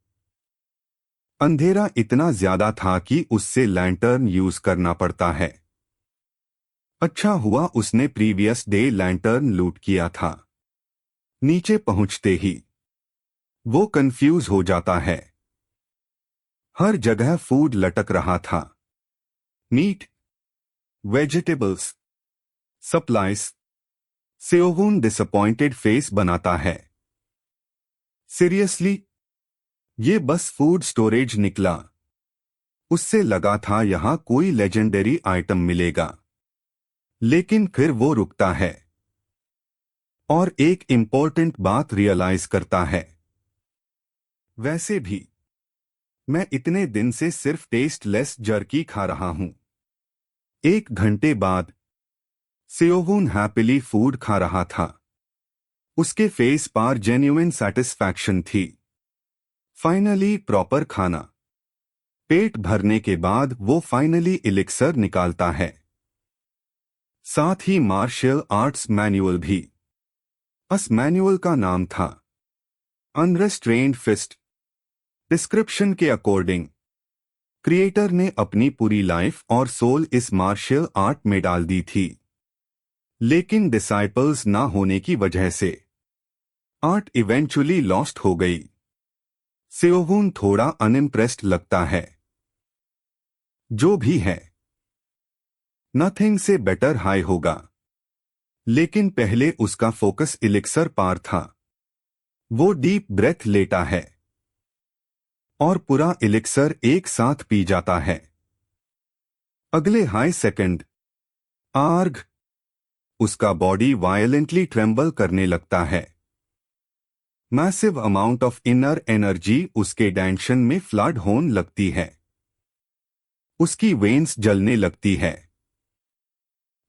अंधेरा इतना ज्यादा था कि उससे लैंटर्न यूज करना पड़ता है। अच्छा हुआ उसने प्रीवियस डे लैंटर्न लूट किया था। नीचे पहुंचते ही वो कंफ्यूज हो जाता है। हर जगह फूड लटक रहा था। Meat, vegetables, supplies. Seowoon disappointed face बनाता है। सीरियसली, ये बस फूड स्टोरेज निकला। उससे लगा था यहां कोई लेजेंडरी आइटम मिलेगा। लेकिन फिर वो रुकता है और एक इंपॉर्टेंट बात रियलाइज करता है। वैसे भी मैं इतने दिन से सिर्फ टेस्टलेस जर्की खा रहा हूं। 1 घंटे बाद सेओवून हैप्पीली फूड खा रहा था। उसके फेस पर जेन्युइन सेटिस्फैक्शन थी। फाइनली प्रॉपर खाना। पेट भरने के बाद वो फाइनली इलिक्सर निकालता है, साथ ही मार्शल आर्ट्स मैनुअल भी। उस मैनुअल का नाम था अनरेस्ट्रेन्ड फिस्ट। डिस्क्रिप्शन के अकॉर्डिंग क्रिएटर ने अपनी पूरी लाइफ और सोल इस मार्शल आर्ट में डाल दी थी, लेकिन डिसाइपल्स ना होने की वजह से आर्ट इवेंचुअली लॉस्ट हो गई। सेओवून थोड़ा अनइम्प्रेस्ड लगता है। जो भी है, नथिंग से बेटर हाई होगा, लेकिन पहले उसका फोकस इलिक्सर पार था। वो डीप ब्रेथ लेता है और पूरा इलिक्सर एक साथ पी जाता है। अगले हाई सेकंड आर्ग उसका बॉडी वायलेंटली ट्रेम्बल करने लगता है। Massive amount of inner energy उसके टेंशन में फ्लड होने लगती है। उसकी वेन्स जलने लगती है।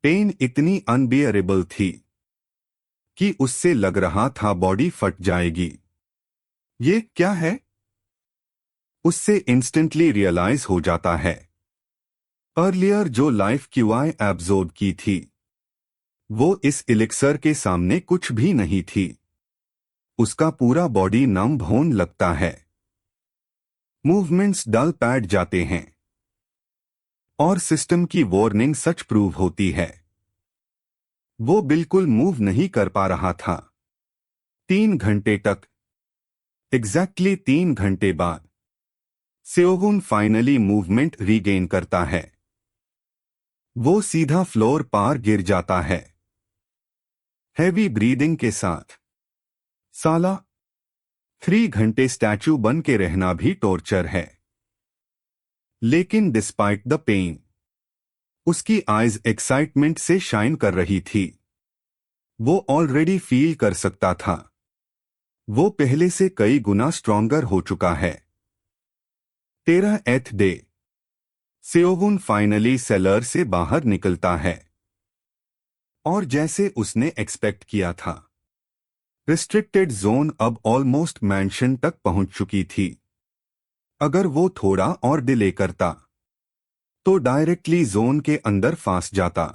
पेन इतनी अनबियरेबल थी कि उससे लग रहा था बॉडी फट जाएगी। ये क्या है? उससे इंस्टेंटली रियलाइज हो जाता है अर्लियर जो लाइफ क्यूआई एब्जॉर्ब की थी, वो इस इलिक्सर के सामने कुछ भी नहीं थी। उसका पूरा बॉडी नंब होने लगता है। मूवमेंट्स डल पैड जाते हैं और सिस्टम की वार्निंग सच प्रूव होती है। वो बिल्कुल मूव नहीं कर पा रहा था 3 घंटे तक। एग्जैक्टली 3 घंटे बाद सेओवून फाइनली मूवमेंट रीगेन करता है। वो सीधा फ्लोर पार गिर जाता है, हैवी ब्रीदिंग के साथ। साला, 3 घंटे स्टैचू बन के रहना भी टॉर्चर है। लेकिन डिस्पाइट द पेन, उसकी आइज एक्साइटमेंट से शाइन कर रही थी। वो ऑलरेडी फील कर सकता था वो पहले से कई गुना स्ट्रॉन्गर हो चुका है। 13th डे सेओवून फाइनली सेलर से बाहर निकलता है और जैसे उसने एक्सपेक्ट किया था, रिस्ट्रिक्टेड जोन अब ऑलमोस्ट मैंशन तक पहुंच चुकी थी। अगर वो थोड़ा और डिले करता तो डायरेक्टली जोन के अंदर फंस जाता।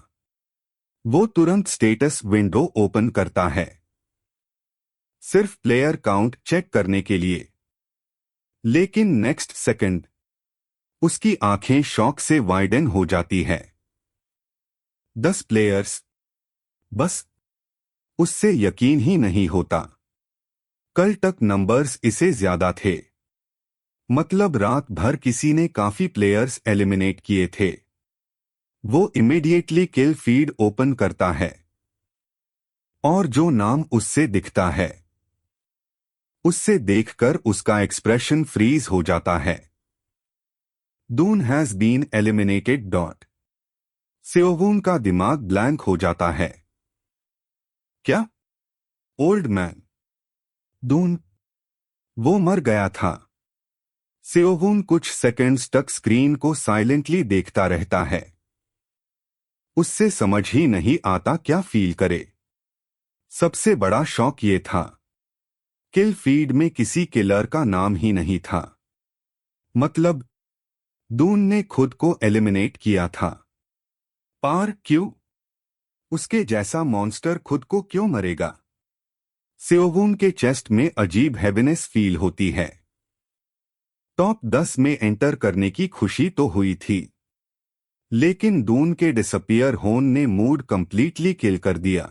वो तुरंत स्टेटस विंडो ओपन करता है, सिर्फ प्लेयर काउंट चेक करने के लिए। लेकिन नेक्स्ट सेकंड उसकी आंखें शॉक से वाइडन हो जाती है। 10 प्लेयर्स, बस। उससे यकीन ही नहीं होता। कल तक नंबर्स इससे ज्यादा थे। मतलब रात भर किसी ने काफी प्लेयर्स एलिमिनेट किए थे। वो इमीडिएटली किल फीड ओपन करता है और जो नाम उससे दिखता है, उससे देखकर उसका एक्सप्रेशन फ्रीज हो जाता है। Doon has been eliminated dot. Seowoon का दिमाग ब्लैंक हो जाता है। क्या? ओल्ड मैन दून, वो मर गया था। सेओवून कुछ सेकंड्स तक स्क्रीन को साइलेंटली देखता रहता है। उससे समझ ही नहीं आता क्या फील करे। सबसे बड़ा शॉक ये था, किल फीड में किसी किलर का नाम ही नहीं था। मतलब दून ने खुद को एलिमिनेट किया था। पार क्यों? उसके जैसा मॉन्स्टर खुद को क्यों मरेगा? सेओवून के चेस्ट में अजीब हैवीनेस फील होती है। टॉप 10 में एंटर करने की खुशी तो हुई थी, लेकिन दून के डिसअपियर होने ने मूड कंप्लीटली किल कर दिया।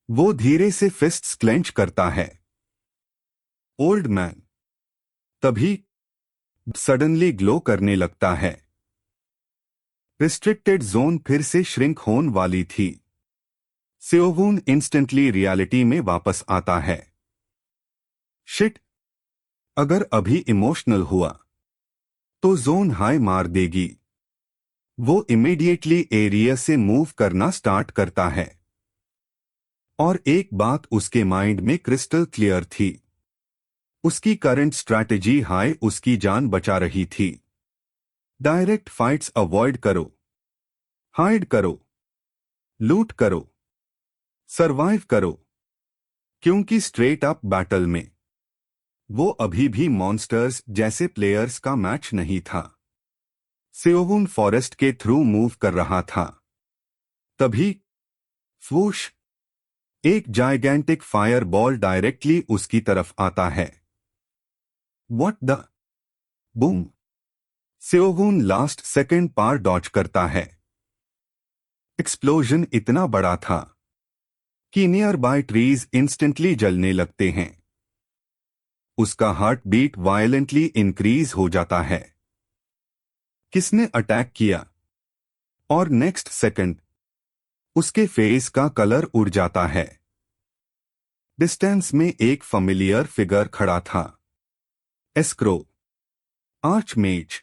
वो धीरे से फिस्ट्स क्लेंच करता है। ओल्ड मैन तभी सडनली ग्लो करने लगता है। रिस्ट्रिक्टेड जोन फिर से श्रिंक होने वाली थी। सेओवून इंस्टेंटली रियलिटी में वापस आता है। शिट, अगर अभी इमोशनल हुआ तो जोन हाई मार देगी। वो इमीडिएटली एरिया से मूव करना स्टार्ट करता है और एक बात उसके माइंड में क्रिस्टल क्लियर थी, उसकी करंट स्ट्रैटेजी हाई उसकी जान बचा रही थी। डायरेक्ट फाइट्स अवॉइड करो, हाइड करो, लूट करो, सरवाइव करो, क्योंकि स्ट्रेट अप बैटल में वो अभी भी मॉन्स्टर्स जैसे प्लेयर्स का मैच नहीं था। सेओवुन फॉरेस्ट के थ्रू मूव कर रहा था। तभी स्वूश, एक जाइगेंटिक फायर बॉल डायरेक्टली उसकी तरफ आता है। What the boom! Seowoon last second पार डॉज करता है। एक्सप्लोजन इतना बड़ा था कि नियर बाय ट्रीज इंस्टेंटली जलने लगते हैं। उसका हार्ट बीट वायलेंटली इंक्रीज हो जाता है। किसने अटैक किया? और नेक्स्ट सेकंड उसके फेस का कलर उड़ जाता है। डिस्टेंस में एक फैमिलियर फिगर खड़ा था। एस्क्रो, आर्चमेज।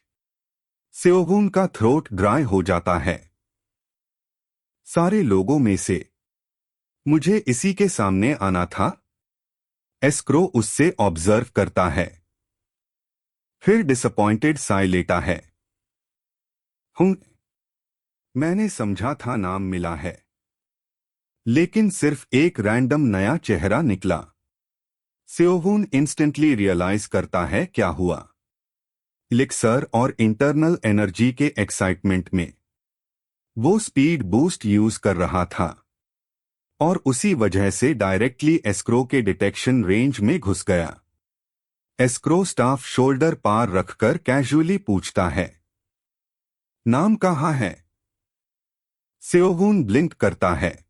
सेओवुन का थ्रोट ड्राई हो जाता है। सारे लोगों में से मुझे इसी के सामने आना था। एस्क्रो उससे ऑब्जर्व करता है, फिर डिसअपॉइंटेड साय लेता है। हूं, मैंने समझा था नाम मिला है, लेकिन सिर्फ एक रैंडम नया चेहरा निकला। सेओवुन इंस्टेंटली रियलाइज करता है क्या हुआ। इलिक्सर और इंटरनल एनर्जी के एक्साइटमेंट में वो स्पीड बूस्ट यूज कर रहा था और उसी वजह से डायरेक्टली एस्क्रो के डिटेक्शन रेंज में घुस गया। एस्क्रो स्टाफ शोल्डर पार रखकर कैजुअली पूछता है, नाम कहाँ है? सेओवुन ब्लिंक करता है।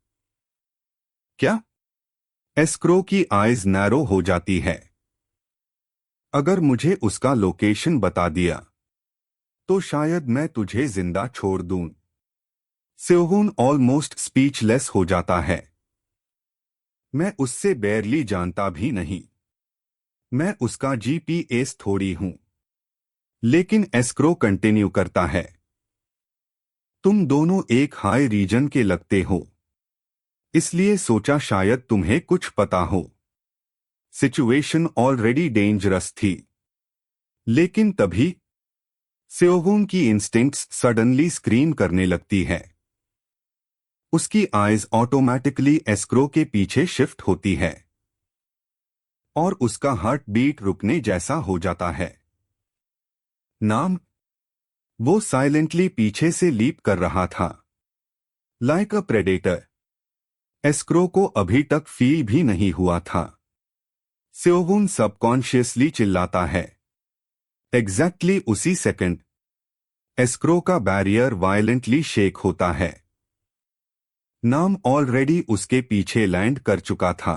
क्या? एस्क्रो की आईज नैरो हो जाती है। अगर मुझे उसका लोकेशन बता दिया तो शायद मैं तुझे जिंदा छोड़ दूं। सेओवुन ऑलमोस्ट स्पीचलेस हो जाता है। मैं उससे बेरली जानता भी नहीं। मैं उसका जीपीएस थोड़ी हूं। लेकिन एस्क्रो कंटिन्यू करता है, तुम दोनों एक हाई रीजन के लगते हो, इसलिए सोचा शायद तुम्हें कुछ पता हो। सिचुएशन ऑलरेडी डेंजरस थी, लेकिन तभी सेओवुन की इंस्टिंक्ट्स सडनली स्क्रीम करने लगती है। उसकी आईज ऑटोमेटिकली एस्क्रो के पीछे शिफ्ट होती है और उसका हार्ट बीट रुकने जैसा हो जाता है। नाम? वो साइलेंटली पीछे से लीप कर रहा था, लाइक अ प्रेडेटर। एस्क्रो को अभी तक फील भी नहीं हुआ था। सेओवुन सबकॉन्शियसली चिल्लाता है। एग्जैक्टली उसी सेकंड एस्क्रो का बैरियर वायलेंटली शेक होता है। नाम ऑलरेडी उसके पीछे लैंड कर चुका था।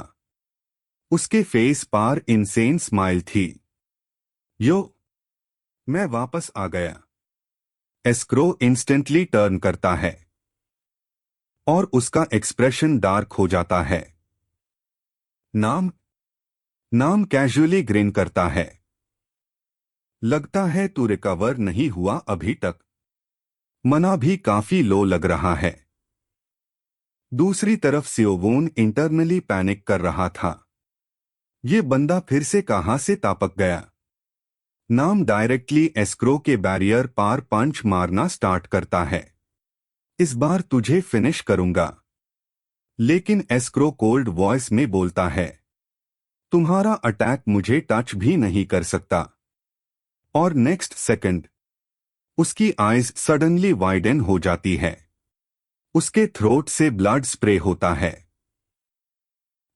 उसके फेस पर इनसेन स्माइल थी। यो, मैं वापस आ गया। एस्क्रो इंस्टेंटली टर्न करता है और उसका एक्सप्रेशन डार्क हो जाता है। नाम? नाम कैजुअली ग्रिन करता है। लगता है तू रिकवर नहीं हुआ अभी तक। मना भी काफी लो लग रहा है। दूसरी तरफ सेओवुन इंटरनली पैनिक कर रहा था। ये बंदा फिर से कहां से तापक गया? नाम डायरेक्टली एस्क्रो के बैरियर पार पंच मारना स्टार्ट करता है। इस बार तुझे फिनिश करूंगा। लेकिन एस्क्रो कोल्ड वॉइस में बोलता है, तुम्हारा अटैक मुझे टच भी नहीं कर सकता। और नेक्स्ट सेकंड उसकी आईज सडनली वाइडन हो जाती है। उसके थ्रोट से ब्लड स्प्रे होता है।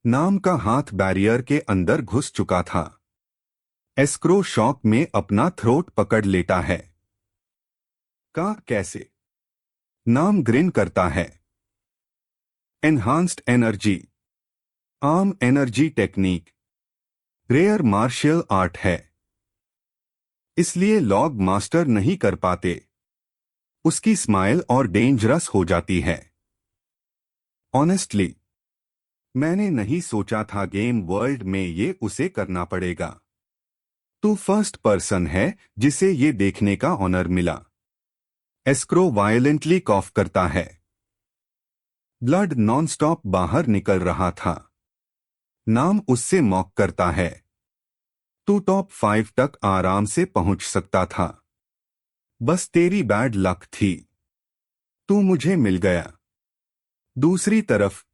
नाम का हाथ बैरियर के अंदर घुस चुका था। एस्क्रो शॉक में अपना थ्रोट पकड़ लेता है। कैसे? नाम ग्रिन करता है। Enhanced energy, arm energy technique, rare martial art है, इसलिए लॉग मास्टर नहीं कर पाते। उसकी स्माइल और डेंजरस हो जाती है। ऑनेस्टली, मैंने नहीं सोचा था गेम वर्ल्ड में ये उसे करना पड़ेगा। तू फर्स्ट पर्सन है जिसे ये देखने का ऑनर मिला। एस्क्रो वायलेंटली कॉफ करता है। ब्लड नॉनस्टॉप बाहर निकल रहा था। नाम उससे मॉक करता है, तू टॉप 5 तक आराम से पहुंच सकता था। बस तेरी बैड लक थी। तू मुझे मिल गया। दूसरी तरफ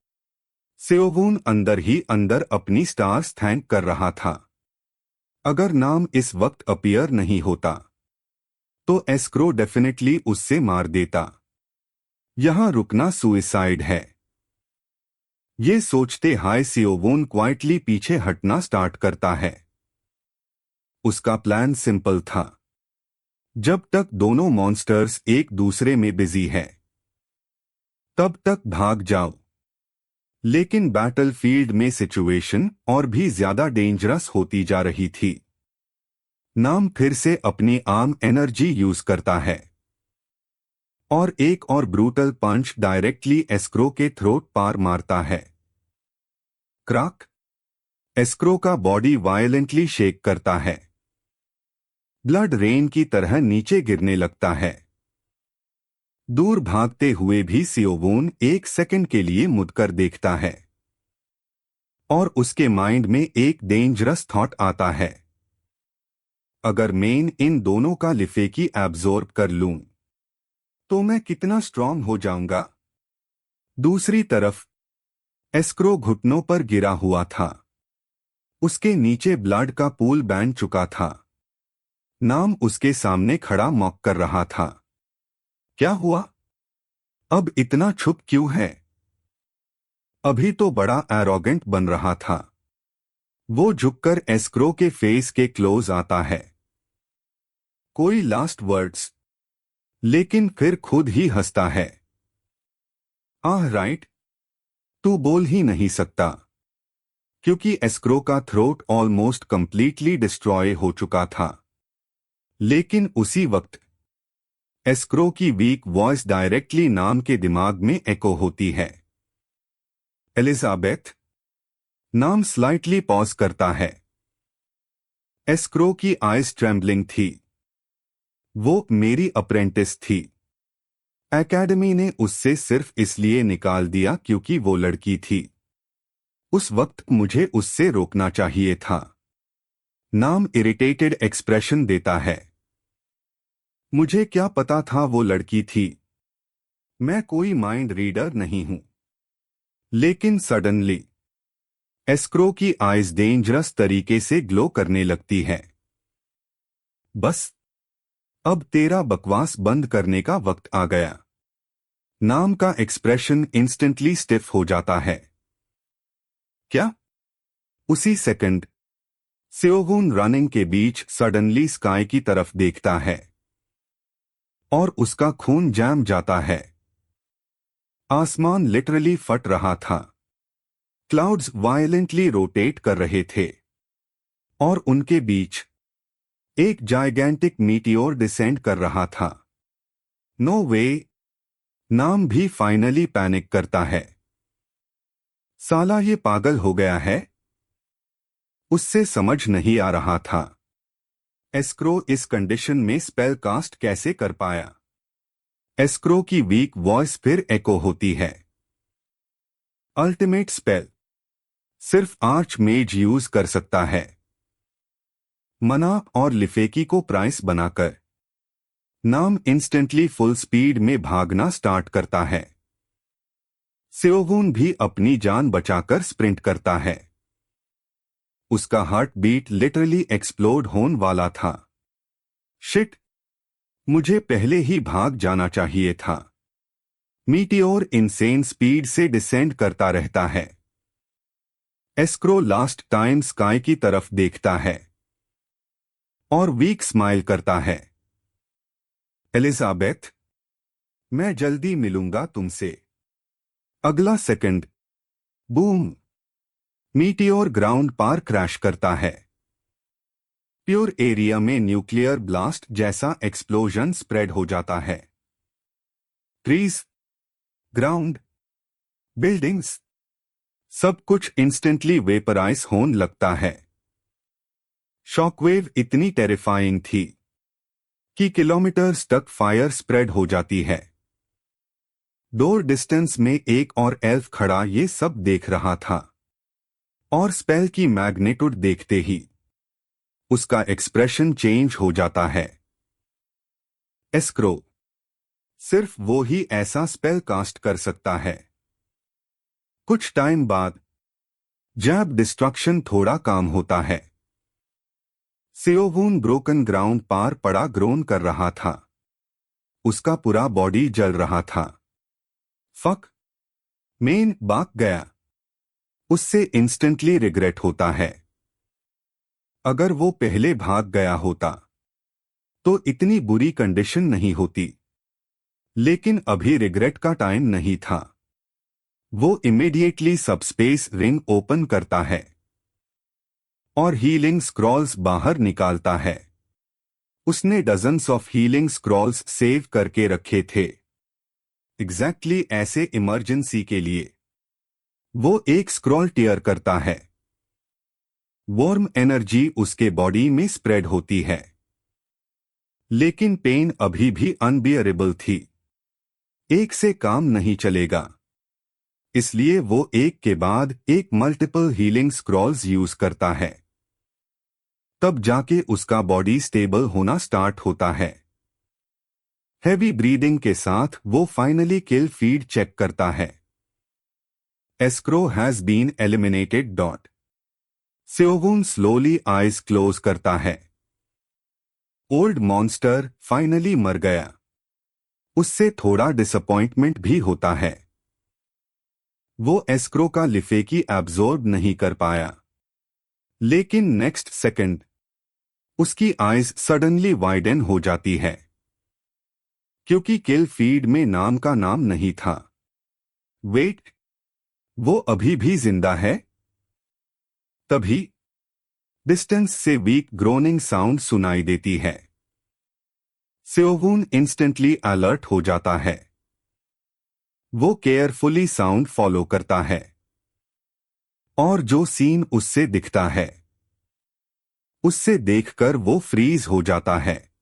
सेओवुन अंदर ही अंदर अपनी स्टार्स थैंक कर रहा था। अगर नाम इस वक्त अपीयर नहीं होता तो एस्क्रो डेफिनेटली उससे मार देता। यहां रुकना सुइसाइड है। ये सोचते हाय सियोवून क्वाइटली पीछे हटना स्टार्ट करता है। उसका प्लान सिंपल था। जब तक दोनों मॉन्स्टर्स एक दूसरे में बिजी हैं, तब तक भाग जाओ। लेकिन बैटलफील्ड में सिचुएशन और भी ज्यादा डेंजरस होती जा रही थी। नाम फिर से अपनी आर्म एनर्जी यूज करता है और एक और ब्रूटल पंच डायरेक्टली एस्क्रो के थ्रोट पार मारता है। क्रैक। एस्क्रो का बॉडी वायलेंटली शेक करता है। ब्लड रेन की तरह नीचे गिरने लगता है। दूर भागते हुए भी सियोवून एक सेकंड के लिए मुड़कर देखता है और उसके माइंड में एक डेंजरस थॉट आता है। अगर मैं इन दोनों का लिफेकी एब्जॉर्ब कर लूं तो मैं कितना स्ट्रांग हो जाऊंगा। दूसरी तरफ एस्क्रो घुटनों पर गिरा हुआ था। उसके नीचे ब्लड का पूल बन चुका था। नाम उसके सामने खड़ा मॉक कर रहा था। क्या हुआ? अब इतना छुप क्यों है? अभी तो बड़ा एरोगेंट बन रहा था। वो झुककर एस्क्रो के फेस के क्लोज आता है। कोई लास्ट वर्ड्स? लेकिन फिर खुद ही हंसता है। आह राइट, तू बोल ही नहीं सकता, क्योंकि एस्क्रो का थ्रोट ऑलमोस्ट कंप्लीटली डिस्ट्रॉय हो चुका था। लेकिन उसी वक्त एस्क्रो की वीक वॉइस डायरेक्टली नाम के दिमाग में एको होती है। एलिजाबेथ। नाम स्लाइटली पॉज करता है। एस्क्रो की आइज ट्रेम्बलिंग थी। वो मेरी अप्रेंटिस थी। एकेडमी ने उससे सिर्फ इसलिए निकाल दिया क्योंकि वो लड़की थी। उस वक्त मुझे उससे रोकना चाहिए था। नाम इरिटेटेड एक्सप्रेशन देता है। मुझे क्या पता था वो लड़की थी। मैं कोई माइंड रीडर नहीं हूं। लेकिन सडनली एस्क्रो की आइज डेंजरस तरीके से ग्लो करने लगती है। बस अब तेरा बकवास बंद करने का वक्त आ गया। नाम का एक्सप्रेशन इंस्टेंटली स्टिफ हो जाता है। क्या? उसी सेकंड सियोवून रनिंग के बीच सडनली स्काई की तरफ देखता है और उसका खून जम जाता है। आसमान लिटरली फट रहा था। क्लाउड्स वायलेंटली रोटेट कर रहे थे और उनके बीच एक जाइगेंटिक मीटियोर डिसेंड कर रहा था। नो वे। नाम भी फाइनली पैनिक करता है। साला ये पागल हो गया है। उससे समझ नहीं आ रहा था एस्क्रो इस कंडीशन में स्पेल कास्ट कैसे कर पाया। एस्क्रो की वीक वॉइस फिर एको होती है। अल्टीमेट स्पेल सिर्फ आर्च मेज यूज कर सकता है। मना और लिफेकी को प्राइस बनाकर नाम इंस्टेंटली फुल स्पीड में भागना स्टार्ट करता है। सियोवून भी अपनी जान बचाकर स्प्रिंट करता है। उसका हार्ट बीट लिटरली एक्सप्लोड होने वाला था। शिट, मुझे पहले ही भाग जाना चाहिए था। मीटियोर इनसेन स्पीड से डिसेंड करता रहता है। एस्क्रो लास्ट टाइम स्काई की तरफ देखता है और वीक स्माइल करता है। एलिजाबेथ, मैं जल्दी मिलूंगा तुमसे। अगला सेकंड बूम, मीटियोर ग्राउंड पार क्रैश करता है। प्योर एरिया में न्यूक्लियर ब्लास्ट जैसा एक्सप्लोजन स्प्रेड हो जाता है। ट्रीज, ग्राउंड, बिल्डिंग्स, सब कुछ इंस्टेंटली वेपराइज होने लगता है। शॉकवेव इतनी टेरिफाइंग थी कि किलोमीटर्स तक फायर स्प्रेड हो जाती है। दूर डिस्टेंस में एक और एल्फ खड़ा ये सब देख रहा था और स्पेल की मैग्नीट्यूड देखते ही उसका एक्सप्रेशन चेंज हो जाता है। एस्क्रो, सिर्फ वो ही ऐसा स्पेल कास्ट कर सकता है। कुछ टाइम बाद जब डिस्ट्रक्शन थोड़ा काम होता है, सेओवून ब्रोकन ग्राउंड पार पड़ा ग्रोन कर रहा था। उसका पूरा बॉडी जल रहा था। फक, मेन बाक गया। उससे इंस्टेंटली रिग्रेट होता है। अगर वो पहले भाग गया होता तो इतनी बुरी कंडीशन नहीं होती। लेकिन अभी रिग्रेट का टाइम नहीं था। वो इमीडिएटली सबस्पेस रिंग ओपन करता है और हीलिंग स्क्रॉल्स बाहर निकालता है। उसने dozens of healing Scrolls save करके रखे थे, एग्जैक्टली ऐसे इमरजेंसी के लिए। वो एक स्क्रॉल टीयर करता है। वार्म एनर्जी उसके बॉडी में स्प्रेड होती है, लेकिन पेन अभी भी अनबियरेबल थी। एक से काम नहीं चलेगा, इसलिए वो एक के बाद एक मल्टीपल हीलिंग स्क्रॉल्स यूज करता है। तब जाके उसका बॉडी स्टेबल होना स्टार्ट होता है। हैवी ब्रीदिंग के साथ वो फाइनली किल फीड चेक करता है। Escrow has been eliminated dot. Seowoon slowly eyes close करता है। ओल्ड मॉन्स्टर फाइनली मर गया। उससे थोड़ा डिसअपॉइंटमेंट भी होता है। वो एस्क्रो का लिफेकी एब्जॉर्ब नहीं कर पाया। लेकिन नेक्स्ट सेकंड उसकी आइज सडनली वाइडन हो जाती है, क्योंकि किल फीड में नाम का नाम नहीं था। वेट, वो अभी भी जिंदा है? तभी डिस्टेंस से वीक ग्रोनिंग साउंड सुनाई देती है। सेओवून इंस्टेंटली अलर्ट हो जाता है। वो केयरफुली साउंड फॉलो करता है और जो सीन उससे दिखता है उससे देखकर वो फ्रीज हो जाता है।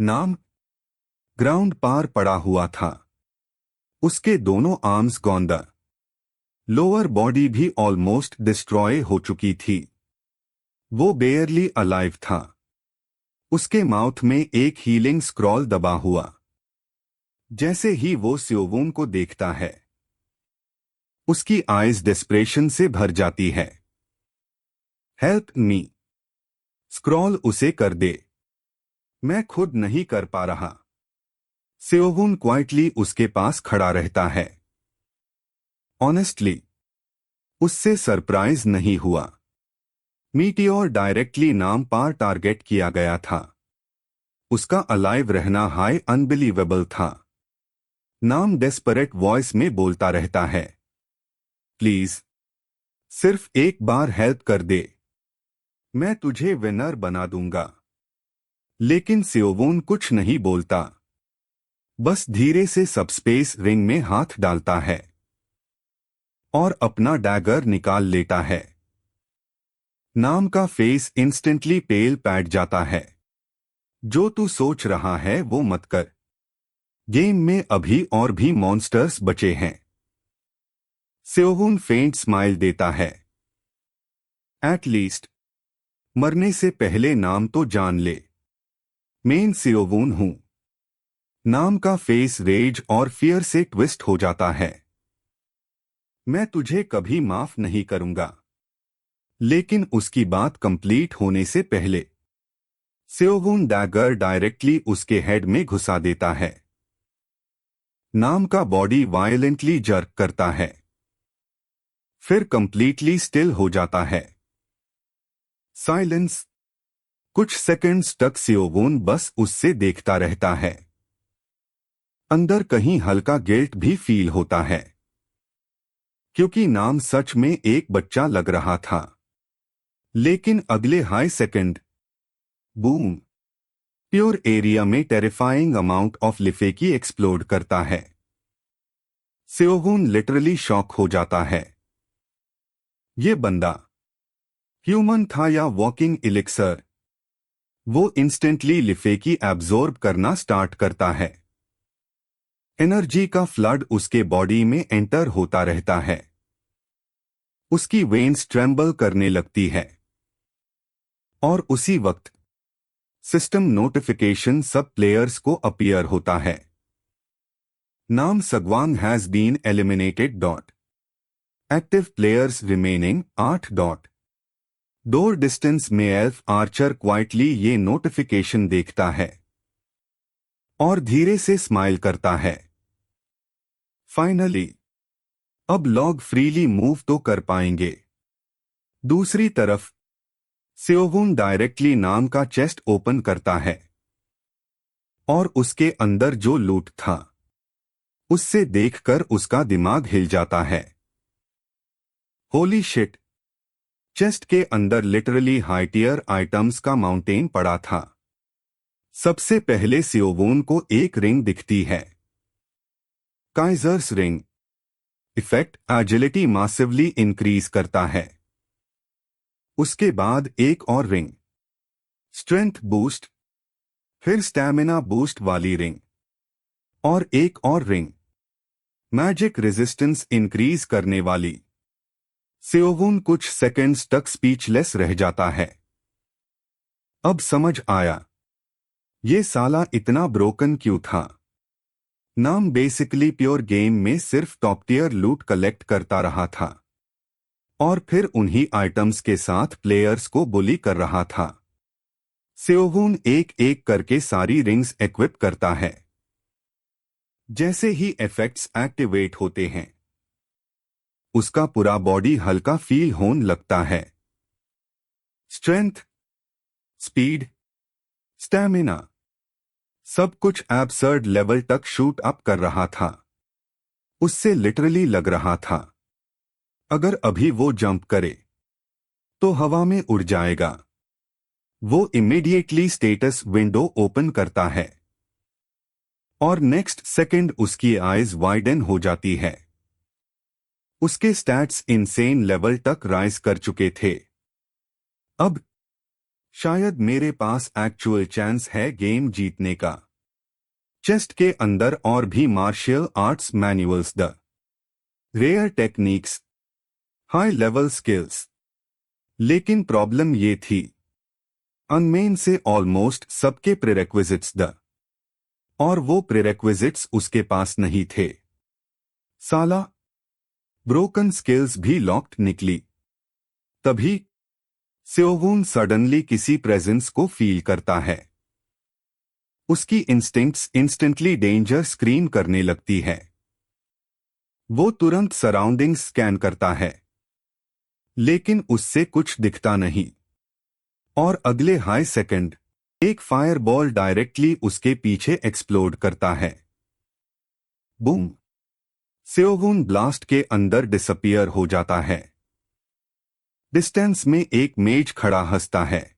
नाम ग्राउंड पार पड़ा हुआ था। उसके दोनों आर्म्स गौंदा, लोअर बॉडी भी ऑलमोस्ट डिस्ट्रॉय हो चुकी थी। वो बेयरली अलाइव था। उसके माउथ में एक हीलिंग स्क्रॉल दबा हुआ। जैसे ही वो सेओवून को देखता है उसकी आइज डेस्परेशन से भर जाती है। हेल्प मी, स्क्रॉल उसे कर दे, मैं खुद नहीं कर पा रहा। सेओवून क्वाइटली उसके पास खड़ा रहता है। ऑनेस्टली उससे सरप्राइज नहीं हुआ। मीटियोर डायरेक्टली नाम पार टारगेट किया गया था। उसका अलाइव रहना हाई अनबिलीवेबल था। नाम डेस्परेट वॉइस में बोलता रहता है, प्लीज सिर्फ एक बार हेल्प कर दे, मैं तुझे विनर बना दूंगा। लेकिन सेओवून कुछ नहीं बोलता, बस धीरे से सबस्पेस रिंग में हाथ डालता है और अपना डैगर निकाल लेता है। नाम का फेस इंस्टेंटली पेल पैट जाता है। जो तू सोच रहा है वो मत कर। गेम में अभी और भी मॉन्स्टर्स बचे हैं। सेओवून फेंट स्माइल देता है। एट लीस्ट मरने से पहले नाम तो जान ले। मेन सेओवून हूं। नाम का फेस रेज और फियर से ट्विस्ट हो जाता है। मैं तुझे कभी माफ नहीं करूंगा। लेकिन उसकी बात कंप्लीट होने से पहले सेओवून डैगर डायरेक्टली उसके हेड में घुसा देता है। नाम का बॉडी वायलेंटली जर्क करता है, फिर कंप्लीटली स्टिल हो जाता है। साइलेंस। कुछ सेकंड्स तक सेओवून बस उससे देखता रहता है। अंदर कहीं हल्का गिल्ट भी फील होता है, क्योंकि नाम सच में एक बच्चा लग रहा था। लेकिन अगले high second boom, pure area में टेरिफाइंग अमाउंट ऑफ लिफेकी एक्सप्लोड करता है। सेओवून लिटरली शॉक हो जाता है। ये बंदा ह्यूमन था या वॉकिंग इलिक्सर? वो इंस्टेंटली लिफेकी एब्जॉर्ब करना स्टार्ट करता है। एनर्जी का फ्लड उसके बॉडी में एंटर होता रहता है। उसकी वेन्स ट्रेम्बल करने लगती है। और उसी वक्त सिस्टम नोटिफिकेशन सब प्लेयर्स को अपीयर होता है। Nam Sagwang has been eliminated dot. Active players remaining 8 dot. Door distance में एल्फ आर्चर क्वाइटली ये नोटिफिकेशन देखता है और धीरे से स्माइल करता है। फाइनली अब लॉग फ्रीली मूव तो कर पाएंगे। दूसरी तरफ सेओवून डायरेक्टली नाम का चेस्ट ओपन करता है और उसके अंदर जो लूट था उससे देखकर उसका दिमाग हिल जाता है। Holy shit! चेस्ट के अंदर लिटरली हाई टियर आइटम्स का माउंटेन पड़ा था। सबसे पहले सेओवून को एक रिंग दिखती है, काइजर्स रिंग। इफेक्ट एजिलिटी मासिवली इंक्रीज करता है। उसके बाद एक और रिंग, स्ट्रेंथ बूस्ट, फिर स्टैमिना बूस्ट वाली रिंग और एक और रिंग, मैजिक रेजिस्टेंस इंक्रीज करने वाली। सेओवून कुछ सेकंड्स तक स्पीचलेस रह जाता है। अब समझ आया, ये साला इतना ब्रोकन क्यों था। नाम बेसिकली प्योर गेम में सिर्फ टॉप टियर लूट कलेक्ट करता रहा था और फिर उन्हीं आइटम्स के साथ प्लेयर्स को बुली कर रहा था। सेओवून एक एक करके सारी रिंग्स इक्विप करता है। जैसे ही इफेक्ट्स एक्टिवेट होते हैं उसका पूरा बॉडी हल्का फील होने लगता है। स्ट्रेंथ, स्पीड, स्टैमिना, सब कुछ एब्सर्ड लेवल तक शूट अप कर रहा था। उससे लिटरली लग रहा था अगर अभी वो जंप करे तो हवा में उड़ जाएगा। वो इमीडिएटली स्टेटस विंडो ओपन करता है और नेक्स्ट सेकंड उसकी आईज वाइडन हो जाती है। उसके स्टैट्स इनसेन लेवल तक राइज कर चुके थे। अब शायद मेरे पास एक्चुअल चांस है गेम जीतने का। चेस्ट के अंदर और भी martial arts manuals, the rare techniques, high level skills. लेकिन प्रॉब्लम ये थी, अनमेन से ऑलमोस्ट सबके प्रीरेक्विजिट्स द और वो प्रीरेक्विजिट्स उसके पास नहीं थे। साला ब्रोकन स्किल्स भी लॉक्ड निकली। तभी सेओवून सडनली किसी प्रेजेंस को फील करता है। उसकी इंस्टिंक्ट्स इंस्टेंटली डेंजर स्क्रीम करने लगती है। वो तुरंत सराउंडिंग्स स्कैन करता है लेकिन उससे कुछ दिखता नहीं और अगले हाई सेकंड एक फायरबॉल डायरेक्टली उसके पीछे एक्सप्लोड करता है। बूम! सेओवून ब्लास्ट के अंदर डिसअपियर हो जाता है। डिस्टेंस में एक मेज खड़ा हंसता है।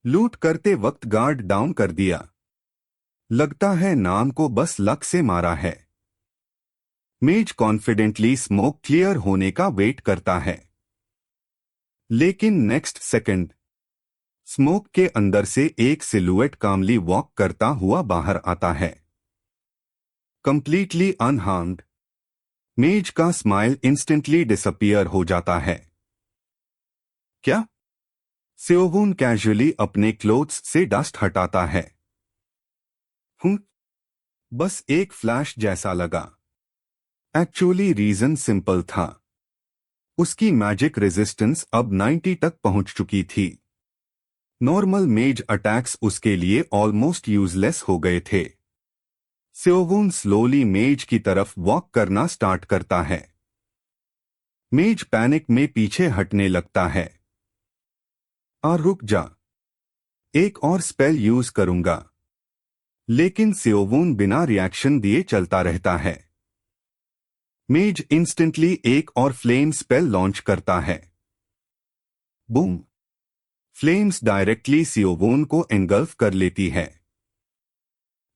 लूट करते वक्त गार्ड डाउन कर दिया। लगता है नाम को बस लक से मारा है। मेज कॉन्फिडेंटली स्मोक क्लियर होने का वेट करता है लेकिन नेक्स्ट सेकंड स्मोक के अंदर से एक सिलुएट कामली वॉक करता हुआ बाहर आता है, कंप्लीटली अनहार्म्ड। मेज का स्माइल इंस्टेंटली डिसअपियर हो जाता है। क्या? सेओवून कैजुअली अपने क्लोथ्स से डस्ट हटाता है। बस एक फ्लैश जैसा लगा। एक्चुअली रीजन सिंपल था, उसकी मैजिक रेजिस्टेंस अब 90 तक पहुंच चुकी थी। नॉर्मल मेज अटैक्स उसके लिए ऑलमोस्ट यूजलेस हो गए थे। सेओवून स्लोली मेज की तरफ वॉक करना स्टार्ट करता है। मेज पैनिक में पीछे हटने लगता है। रुक जा, एक और स्पेल यूज करूंगा। लेकिन सेओवून बिना रिएक्शन दिए चलता रहता है। मेज इंस्टेंटली एक और फ्लेम स्पेल लॉन्च करता है। बूम! फ्लेम्स डायरेक्टली सेओवून को एंगल्फ कर लेती है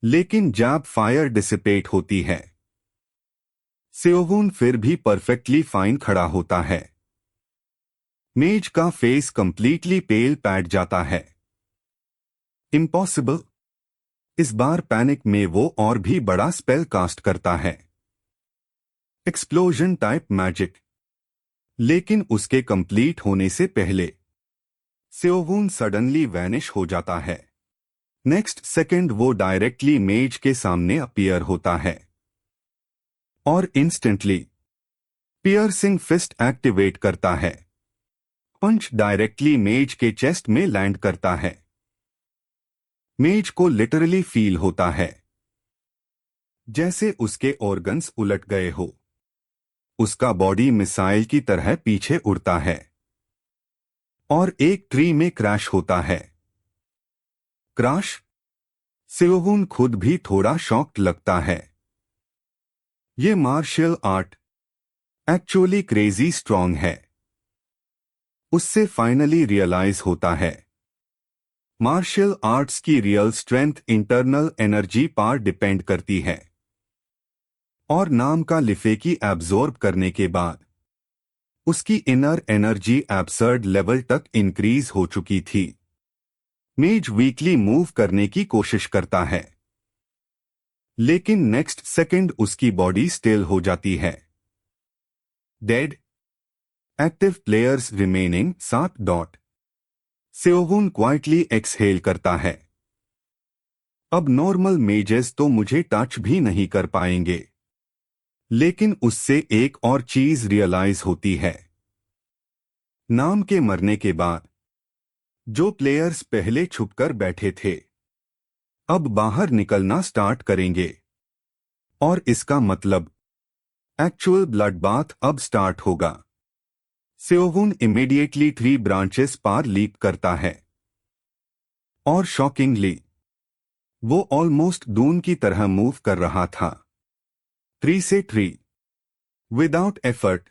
लेकिन जब फायर डिसिपेट होती है सेओवून फिर भी परफेक्टली फाइन खड़ा होता है। मेज का फेस कंप्लीटली पेल पैट जाता है। इम्पॉसिबल! इस बार पैनिक में वो और भी बड़ा स्पेल कास्ट करता है, एक्सप्लोजन टाइप मैजिक। लेकिन उसके कंप्लीट होने से पहले सेओवून सडनली वैनिश हो जाता है। नेक्स्ट सेकंड वो डायरेक्टली मेज के सामने अपीयर होता है और इंस्टेंटली पियर्सिंग फिस्ट एक्टिवेट करता है पंच डायरेक्टली मेज के चेस्ट में लैंड करता है। मेज को लिटरली फील होता है जैसे उसके ऑर्गन्स उलट गए हो। उसका बॉडी मिसाइल की तरह पीछे उड़ता है और एक ट्री में क्रैश होता है। क्रैश। सियोवून खुद भी थोड़ा शॉक्ड लगता है। ये martial art actually crazy strong है। उससे फाइनली रियलाइज होता है मार्शल आर्ट्स की रियल स्ट्रेंथ इंटरनल एनर्जी पर डिपेंड करती है। और नाम का लिफेकी एब्जॉर्ब करने के बाद उसकी इनर एनर्जी एब्सर्ड लेवल तक इंक्रीज हो चुकी थी। मेज वीकली मूव करने की कोशिश करता है लेकिन नेक्स्ट सेकंड उसकी बॉडी स्टिल हो जाती है। Dead. Active players remaining 7. Seowoon quietly exhale करता है। अब नॉर्मल मेजेस तो मुझे टच भी नहीं कर पाएंगे। लेकिन उससे एक और चीज रियलाइज होती है। नाम के मरने के बाद जो प्लेयर्स पहले छुपकर बैठे थे अब बाहर निकलना स्टार्ट करेंगे और इसका मतलब एक्चुअल ब्लड बाथ अब स्टार्ट होगा। सियोवून इमीडिएटली 3 ब्रांचेस पार लीप करता है और शॉकिंगली वो ऑलमोस्ट दून की तरह मूव कर रहा था। 3 से 3 विदाउट एफर्ट।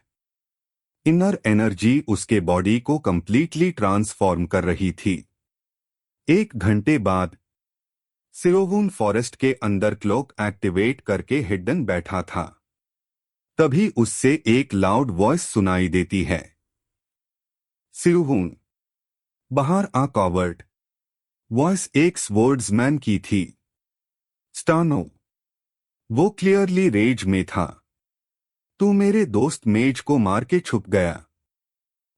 इनर एनर्जी उसके बॉडी को कंप्लीटली ट्रांसफॉर्म कर रही थी। 1 घंटे बाद सियोवून फॉरेस्ट के अंदर क्लॉक एक्टिवेट करके हिडन बैठा था। तभी उससे एक लाउड वॉइस सुनाई देती है। सियोवून बाहर आ कॉवर्ड। वॉइस एक स्वर्ड्समैन की थी। स्टानो। वो क्लियरली रेज में था। तू मेरे दोस्त मेज को मार के छुप गया।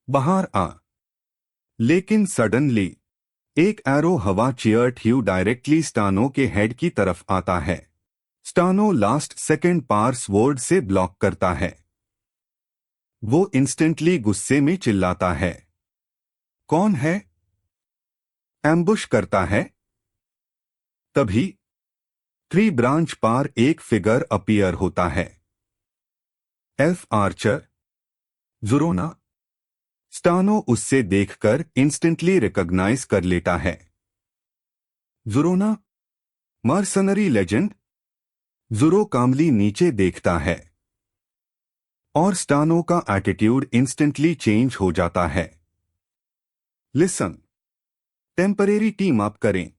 बाहर आ। लेकिन सडनली एक एरो हवा चीयर्ट ह्यू डायरेक्टली स्टानो के हेड की तरफ आता है। स्टानो लास्ट सेकंड पार स्वॉर्ड से ब्लॉक करता है। वो इंस्टेंटली गुस्से में चिल्लाता है। कौन है? एम्बुश करता है। तभी 3 ब्रांच पार एक फिगर अपीयर होता है। Elf Archer ज़ुरोना। स्टानो उससे देखकर इंस्टेंटली रिकॉग्नाइज कर लेता है। ज़ुरोना मर्सनरी लेजेंड। ज़ुरो कामली नीचे देखता है और स्टानो का एटीट्यूड इंस्टेंटली चेंज हो जाता है। लिसन। टेम्परेरी टीम अप करें।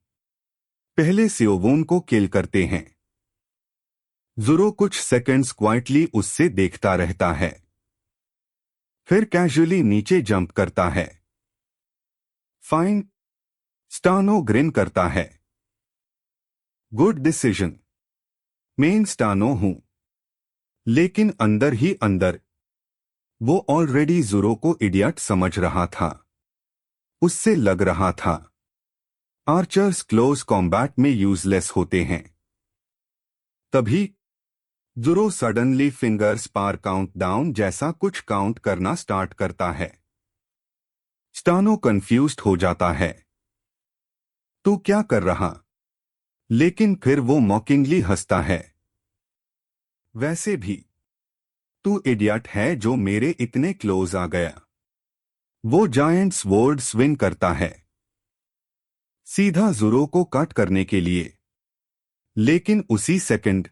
पहले सियोवून को किल करते हैं। ज़ुरो कुछ सेकंड्स क्वाइटली उससे देखता रहता है फिर कैजुअली नीचे जंप करता है। फाइन। स्टानो ग्रिन करता है। Good decision. मेन स्टानो हूं। लेकिन अंदर ही अंदर वो ऑलरेडी ज़ुरो को इडियट समझ रहा था। उससे लग रहा था आर्चर्स क्लोज कॉम्बैट में यूजलेस होते हैं। तभी ज़ुरो सडनली फिंगर्स पार काउंटडाउन जैसा कुछ काउंट करना स्टार्ट करता है। स्टानो कंफ्यूज्ड हो जाता है। तू क्या कर रहा? लेकिन फिर वो मॉकिंगली हंसता है। वैसे भी तू इडियट है जो मेरे इतने क्लोज आ गया। वो जायंट स्वॉर्ड स्विंग करता है सीधा ज़ुरो को कट करने के लिए। लेकिन उसी सेकंड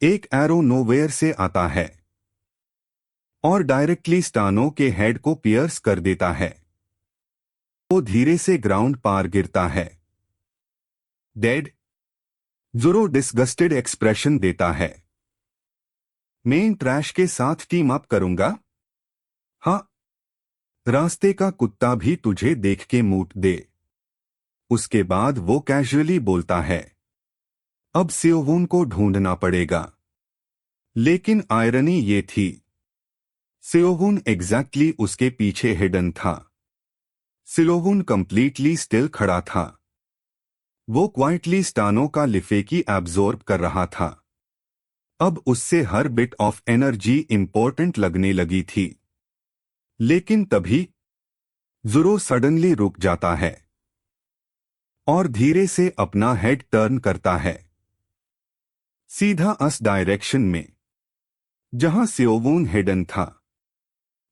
एक एरो नोवेयर से आता है और डायरेक्टली स्टानो के हेड को पियर्स कर देता है। वो धीरे से ग्राउंड पार गिरता है। डेड। ज़ुरो डिसगस्टेड एक्सप्रेशन देता है। मेन ट्रैश के साथ टीम अप करूंगा। हाँ। रास्ते का कुत्ता भी तुझे देख के मूत दे। उसके बाद वो कैजुअली बोलता है अब सियोवून को ढूंढना पड़ेगा। लेकिन आयरनी ये थी सियोवून एग्जैक्टली उसके पीछे हिडन था। सियोवून कंप्लीटली स्टिल खड़ा था। वो क्वाइटली स्टानो का लिफेकी एब्जॉर्ब कर रहा था। अब उससे हर बिट ऑफ एनर्जी इंपॉर्टेंट लगने लगी थी। लेकिन तभी ज़ुरो सडनली रुक जाता है और धीरे से अपना हेड टर्न करता है, सीधा अस डायरेक्शन में, जहां सियोवून हिडन था।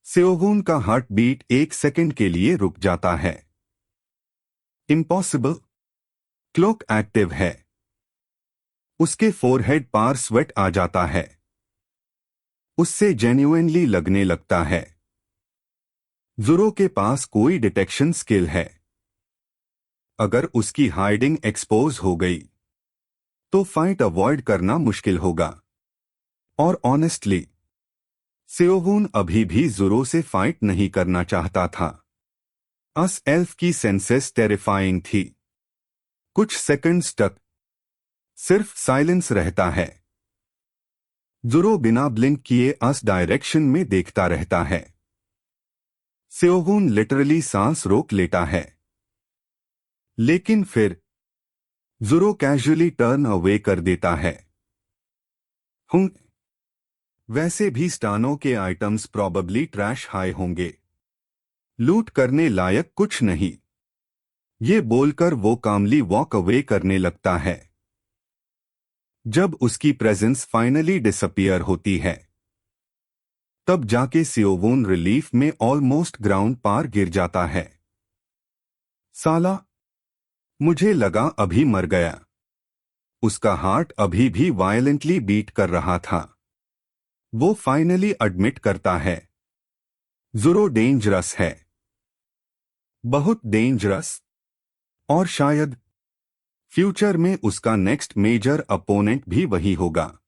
सियोवून का हार्ट बीट 1 सेकंड के लिए रुक जाता है। इम्पॉसिबल, क्लॉक एक्टिव है। उसके फोरहेड पार स्वेट आ जाता है। उससे जेन्युइनली लगने लगता है ज़ुरो के पास कोई डिटेक्शन स्किल है। अगर उसकी हाइडिंग एक्सपोज हो गई तो फाइट अवॉइड करना मुश्किल होगा। और ऑनेस्टली, सियोवून अभी भी ज़ुरो से फाइट नहीं करना चाहता था। अस एल्फ की सेंसेस टेरिफाइंग थी। कुछ सेकंड्स तक सिर्फ साइलेंस रहता है। ज़ुरो बिना ब्लिंक किए अस डायरेक्शन में देखता रहता है। सियोवून लिटरली सांस रोक लेता है। लेकिन फिर ज़ुरो कैजुअली टर्न अवे कर देता है। वैसे भी स्टानो के आइटम्स प्रॉबेबली ट्रैश हाई होंगे, लूट करने लायक कुछ नहीं, ये बोलकर वो कामली वॉक अवे करने लगता है। जब उसकी प्रेजेंस फाइनली डिसअपियर होती है, तब जाके सियोवून रिलीफ में ऑलमोस्ट ग्राउंड पार गिर जाता है। साला, मुझे लगा अभी मर गया। उसका हार्ट अभी भी वायलेंटली बीट कर रहा था। वो फाइनली एडमिट करता है, ज़ुरो डेंजरस है, बहुत डेंजरस, और शायद फ्यूचर में उसका नेक्स्ट मेजर अपोनेंट भी वही होगा।